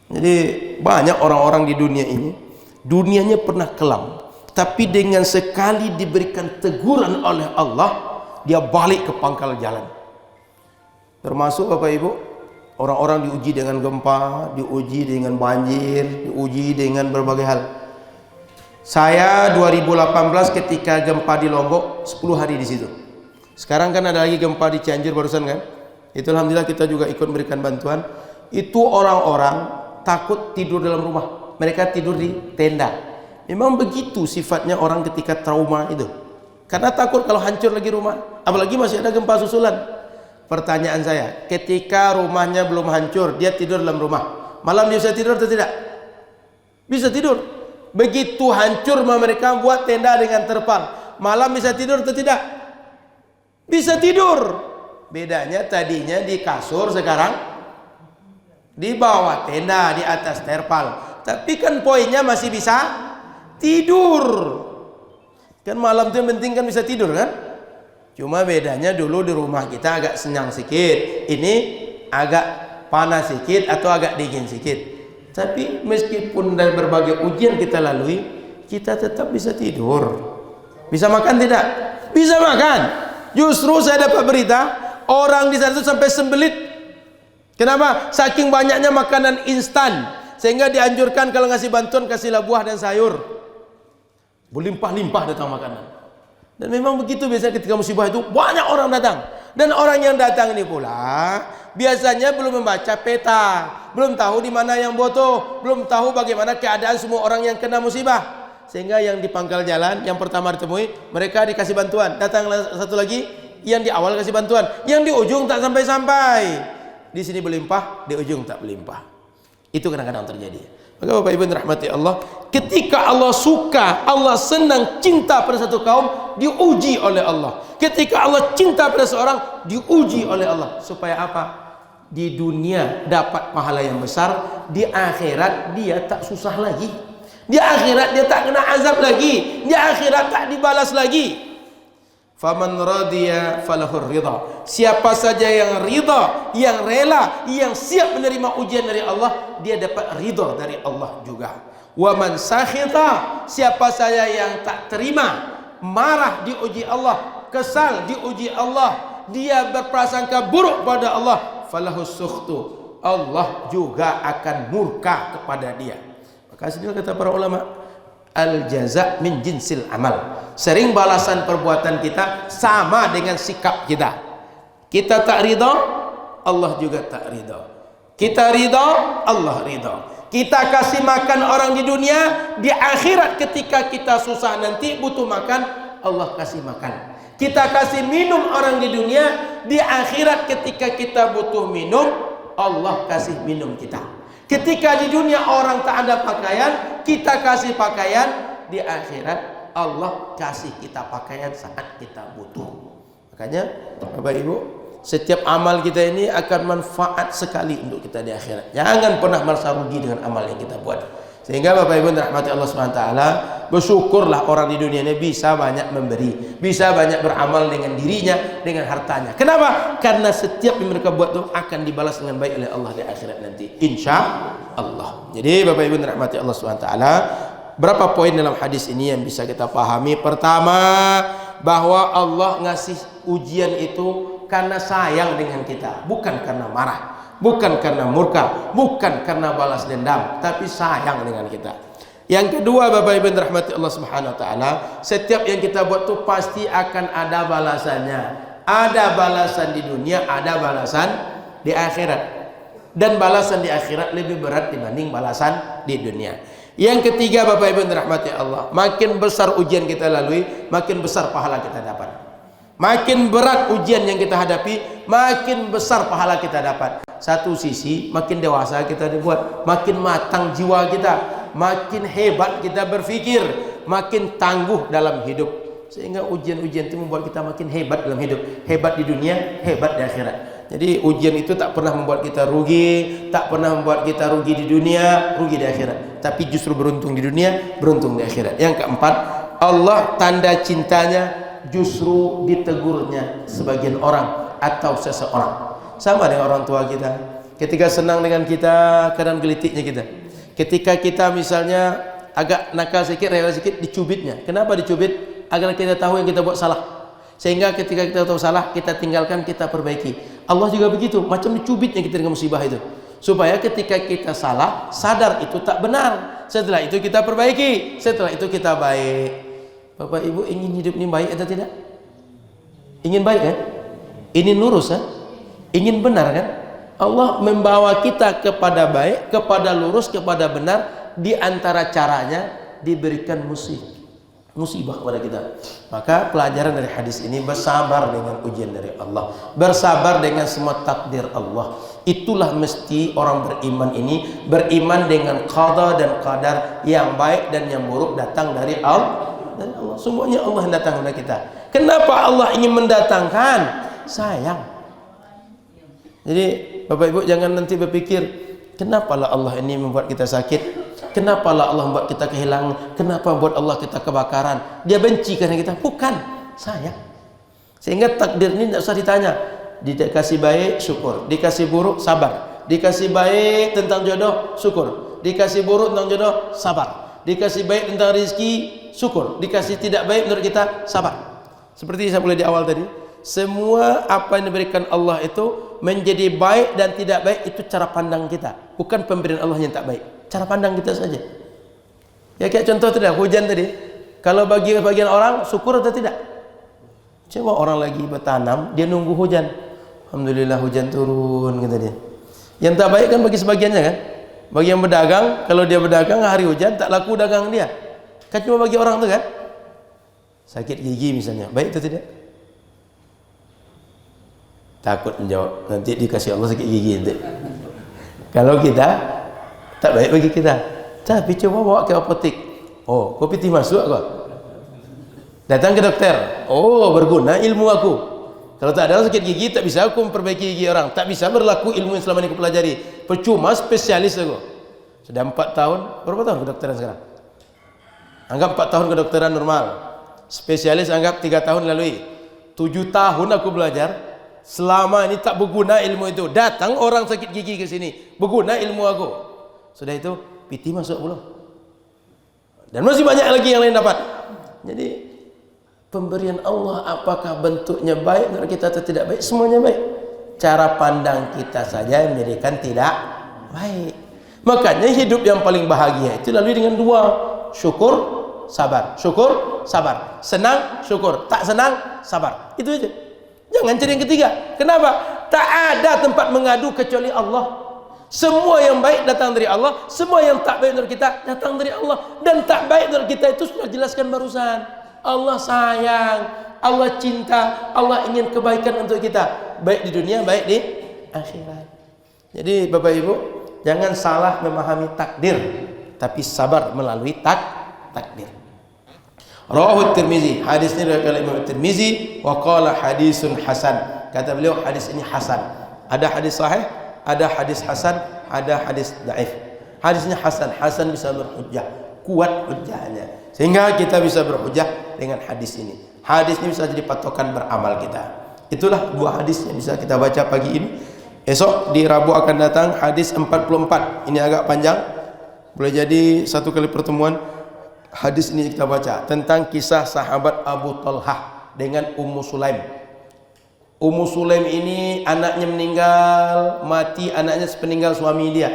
Jadi banyak orang-orang di dunia ini, dunianya pernah kelam, tapi dengan sekali diberikan teguran oleh Allah, dia balik ke pangkal jalan. Termasuk Bapak Ibu, orang-orang diuji dengan gempa, diuji dengan banjir, diuji dengan berbagai hal. Saya 2018 ketika gempa di Lombok 10 hari di situ. Sekarang kan ada lagi gempa di Cianjur barusan kan? Itu alhamdulillah kita juga ikut memberikan bantuan. Itu orang-orang takut tidur dalam rumah. Mereka tidur di tenda. Memang begitu sifatnya orang ketika trauma itu. Karena takut kalau hancur lagi rumah. Apalagi masih ada gempa susulan. Pertanyaan saya, ketika rumahnya belum hancur, dia tidur dalam rumah. Malam dia bisa tidur atau tidak? Bisa tidur. Begitu hancur mereka buat tenda dengan terpal. Malam bisa tidur atau tidak? Bisa tidur. Bedanya tadinya di kasur, sekarang di bawah tenda, di atas terpal. Tapi kan poinnya masih bisa tidur. Kan malam itu yang penting kan bisa tidur kan? Cuma bedanya dulu di rumah kita agak senyang sedikit. Ini agak panas sedikit atau agak dingin sedikit. Tapi meskipun dari berbagai ujian kita lalui, kita tetap bisa tidur. Bisa makan tidak? Bisa makan. Justru saya dapat berita, orang di sana itu sampai sembelit. Kenapa? Saking banyaknya makanan instan, sehingga dianjurkan kalau ngasih bantuan, kasihlah buah dan sayur. Berlimpah-limpah datang makanan. Dan memang begitu biasanya ketika musibah itu banyak orang datang. Dan orang yang datang ini pula biasanya belum membaca peta, belum tahu di mana yang botoh, belum tahu bagaimana keadaan semua orang yang kena musibah. Sehingga yang di pangkal jalan yang pertama ditemui, mereka dikasih bantuan. Datang satu lagi yang di awal kasih bantuan, yang di ujung tak sampai-sampai. Di sini berlimpah, di ujung tak berlimpah. Itu kadang-kadang terjadi. Maka Bapak Ibu rahmati Allah, ketika Allah suka, Allah senang, cinta pada satu kaum, diuji oleh Allah. Ketika Allah cinta pada seorang, diuji oleh Allah. Supaya apa? Di dunia dapat pahala yang besar, di akhirat dia tak susah lagi. Di akhirat dia tak kena azab lagi. Di akhirat tak dibalas lagi. Faman radiya falahur ridha. Siapa saja yang ridha, yang rela, yang siap menerima ujian dari Allah, dia dapat ridha dari Allah juga. Wa man sakhita, siapa saja yang tak terima, marah diuji Allah, kesal diuji Allah, dia berprasangka buruk pada Allah, falahus sukhtu, Allah juga akan murka kepada dia. Maka sini kata para ulama, al jaza min jinsil amal. Sering balasan perbuatan kita sama dengan sikap kita. Kita tak ridha, Allah juga tak ridha. Kita ridha, Allah ridha. Kita kasih makan orang di dunia, di akhirat ketika kita susah nanti butuh makan, Allah kasih makan. Kita kasih minum orang di dunia, di akhirat ketika kita butuh minum, Allah kasih minum kita. Ketika di dunia orang tak ada pakaian, kita kasih pakaian, di akhirat Allah kasih kita pakaian saat kita butuh. Makanya Bapak Ibu, setiap amal kita ini akan manfaat sekali untuk kita di akhirat. Jangan pernah merasa rugi dengan amal yang kita buat. Sehingga Bapak Ibu rahmati Allah SWT, bersyukurlah orang di dunia ini bisa banyak memberi, bisa banyak beramal dengan dirinya, dengan hartanya. Kenapa? Karena setiap yang mereka buat itu akan dibalas dengan baik oleh Allah di akhirat nanti, insya Allah. Jadi Bapak Ibu rahmati Allah SWT, berapa poin dalam hadis ini yang bisa kita pahami? Pertama, bahwa Allah ngasih ujian itu karena sayang dengan kita, bukan karena marah, bukan karena murka, bukan karena balas dendam, tapi sayang dengan kita. Yang kedua, Bapak Ibu rahmati Allah Subhanahu wa taala, setiap yang kita buat tuh pasti akan ada balasannya. Ada balasan di dunia, ada balasan di akhirat. Dan balasan di akhirat lebih berat dibanding balasan di dunia. Yang ketiga, Bapak Ibu rahmati Allah, makin besar ujian kita lalui, makin besar pahala kita dapat. Makin berat ujian yang kita hadapi, makin besar pahala kita dapat. Satu sisi, makin dewasa kita dibuat, makin matang jiwa kita, makin hebat kita berfikir, makin tangguh dalam hidup. Sehingga ujian-ujian itu membuat kita makin hebat dalam hidup, hebat di dunia, hebat di akhirat. Jadi ujian itu tak pernah membuat kita rugi, tak pernah membuat kita rugi di dunia, rugi di akhirat. Tapi justru beruntung di dunia, beruntung di akhirat. Yang keempat, Allah tanda cintanya justru ditegurnya sebagian orang atau seseorang. Sama dengan orang tua kita, ketika senang dengan kita, kadang gelitiknya kita. Ketika kita misalnya agak nakal sedikit, rewel sedikit, dicubitnya. Kenapa dicubit? Agar kita tahu yang kita buat salah, sehingga ketika kita tahu salah, kita tinggalkan, kita perbaiki. Allah juga begitu, macam dicubitnya kita dengan musibah itu, supaya ketika kita salah, sadar itu tak benar. Setelah itu kita perbaiki, setelah itu kita baik. Bapak Ibu ingin hidup ini baik atau tidak? Ingin baik kan? Ingin lurus kan? Ingin benar kan? Allah membawa kita kepada baik, kepada lurus, kepada benar. Di antara caranya diberikan musibah kepada kita. Maka pelajaran dari hadis ini, bersabar dengan ujian dari Allah, bersabar dengan semua takdir Allah. Itulah mesti orang beriman ini, beriman dengan qada dan qadar, yang baik dan yang buruk datang dari Allah. Dan Allah, semuanya Allah yang datang kepada kita. Kenapa Allah ingin mendatangkan? Sayang. Jadi Bapak Ibu jangan nanti berpikir, kenapalah Allah ini membuat kita sakit, kenapalah Allah membuat kita kehilangan, kenapa membuat Allah kita kebakaran, dia benci karena kita. Bukan, sayang. Sehingga takdir ini tidak usah ditanya. Dikasih baik, syukur. Dikasih buruk, sabar. Dikasih baik tentang jodoh, syukur. Dikasih buruk tentang jodoh, sabar. Dikasih baik tentang rezeki, syukur. Dikasih tidak baik menurut kita, sabar. Seperti saya mulai di awal tadi, semua apa yang diberikan Allah itu menjadi baik dan tidak baik, itu cara pandang kita, bukan pemberian Allah yang tak baik. Cara pandang kita saja. Ya kayak contoh tadi, hujan tadi. Kalau bagi bagian orang syukur atau tidak? Coba orang lagi bertanam, dia nunggu hujan. Alhamdulillah hujan turun, kata dia. Yang tak baik kan bagi sebagiannya kan. Bagi yang berdagang, kalau dia berdagang hari hujan tak laku dagang dia. Kan cuma bagi orang tu kan. Sakit gigi misalnya, baik atau tidak? Takut menjawab, nanti dikasih Allah sakit gigi nanti. Kalau kita tak baik bagi kita, tapi coba bawa ke apotek. Oh, kopi ti masuk kok. Datang ke dokter. Oh, berguna ilmu aku. Kalau tak ada sakit gigi, tak bisa aku memperbaiki gigi orang, tak bisa berlaku ilmu yang selama ini aku pelajari. Percuma spesialis aku. Sudah 4 tahun, berapa tahun kedokteran sekarang? Anggap 4 tahun kedokteran normal. Spesialis anggap 3 tahun lalui. 7 tahun aku belajar. Selama ini tak berguna ilmu itu. Datang orang sakit gigi ke sini, berguna ilmu aku. Sudah itu piti masuk belum? Dan masih banyak lagi yang lain dapat. Jadi Pemberian Allah apakah bentuknya baik menurut kita atau tidak baik? Semuanya baik. Cara pandang kita saja yang menjadikan tidak baik. Makanya hidup yang paling bahagia itu lalui dengan dua. Syukur, sabar. Syukur, sabar. Senang, syukur. Tak senang, sabar. Itu aja. Jangan cari yang ketiga. Kenapa? Tak ada tempat mengadu kecuali Allah. Semua yang baik datang dari Allah. Semua yang tak baik menurut kita datang dari Allah. Dan tak baik menurut kita itu sudah jelaskan barusan. Allah sayang, Allah cinta, Allah ingin kebaikan untuk kita. Baik di dunia, baik di akhirat. Jadi Bapak Ibu, jangan salah memahami takdir, tapi sabar melalui takdir. Rawahu Tirmizi, hadis ini riwayat oleh Imam Tirmizi, wa qala hadisun hasan. Kata beliau hadis ini hasan. Ada hadis sahih, ada hadis hasan, ada hadis dhaif. Hadisnya hasan, hasan bisa berhujjah, kuat hujjahnya. Sehingga kita bisa berhujjah dengan hadis ini. Hadis ini bisa jadi patokan beramal kita. Itulah dua hadis yang bisa kita baca pagi ini. Esok di Rabu akan datang hadis 44. Ini agak panjang. Boleh jadi satu kali pertemuan. Hadis ini kita baca tentang kisah sahabat Abu Talhah dengan Ummu Sulaim. Ummu Sulaim ini anaknya meninggal, mati anaknya sepeninggal suami dia.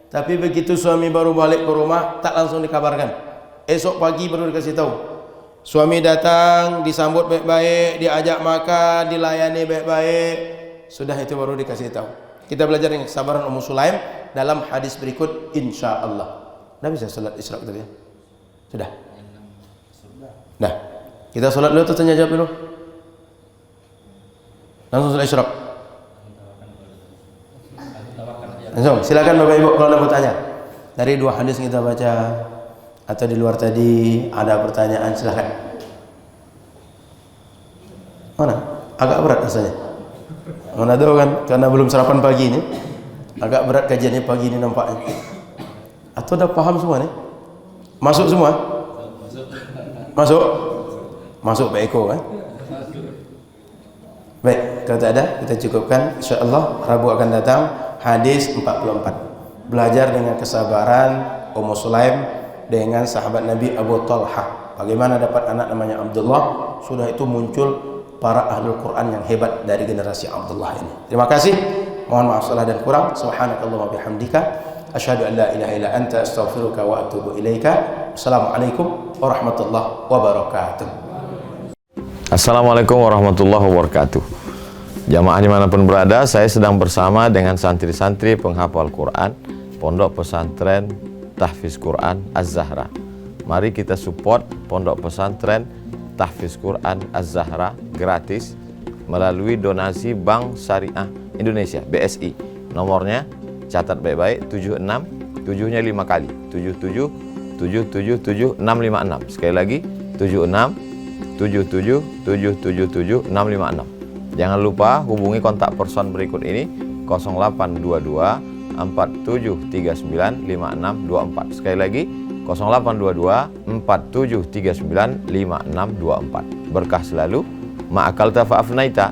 Tapi begitu suami baru balik ke rumah, tak langsung dikabarkan. Esok pagi baru dikasih tahu. Suami datang, disambut baik-baik, diajak makan, dilayani baik-baik. Sudah itu baru dikasih tahu. Kita belajar dengan kesabaran Ummu Sulaim dalam hadis berikut insyaallah. Dah bisa salat Isra tadi ya? Sudah. Nah, kita salat dulu atau tanya jawab dulu? Langsung salat Isra. Langsung, silakan Bapak Ibu kalau ada bertanya. Dari dua hadis yang kita baca atau di luar tadi ada pertanyaan, silakan. Mana? Agak berat rasanya. Mana tahu kan, karena belum sarapan pagi ini. Agak berat kajiannya pagi ini nampaknya. Atau udah paham semua nih? Masuk semua? Masuk? Masuk Pak Eko kan? Baik, kalau tak ada kita cukupkan. InsyaAllah Rabu akan datang hadis 44. Belajar dengan kesabaran Ummu Sulaim dengan sahabat Nabi Abu Talhah. Bagaimana dapat anak namanya Abdullah. Sudah itu muncul para ahlul Quran yang hebat dari generasi Abdullah ini. Terima kasih. Mohon maaf salah dan kurang. Subhanakallahumma bihamdika asyhadu an la ilaha illa anta astaghfiruka wa atubu ilaika. Assalamualaikum warahmatullahi wabarakatuh. Assalamualaikum warahmatullahi wabarakatuh. Jamaah dimanapun berada, saya sedang bersama dengan santri-santri penghafal Quran Pondok Pesantren Tahfiz Quran Az-Zahra. Mari kita support Pondok Pesantren Tahfiz Quran Az-Zahra gratis melalui donasi Bank Syariah Indonesia BSI. Nomornya catat baik-baik 76 7-nya 5 kali 77 777 656. Sekali lagi 76 77 777 656. Jangan lupa hubungi kontak person berikut ini 0822 4739 5624. Sekali lagi 0822 4739 5624. Berkah selalu, ma'akalta fa'afnaita.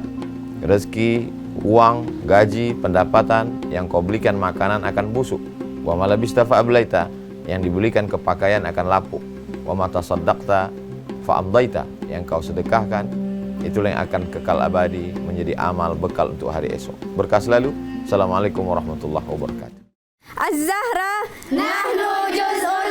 Rezeki, uang, gaji, pendapatan yang kau belikan makanan akan busuk. Wa malabista fa'ablaita, yang dibelikan kepakaian akan lapuk. Wa mata saddaqta fa'amdaita, yang kau sedekahkan itulah yang akan kekal abadi menjadi amal bekal untuk hari esok. Berkah selalu. Assalamualaikum warahmatullahi wabarakatuh. Az-Zahra nahnu juz'un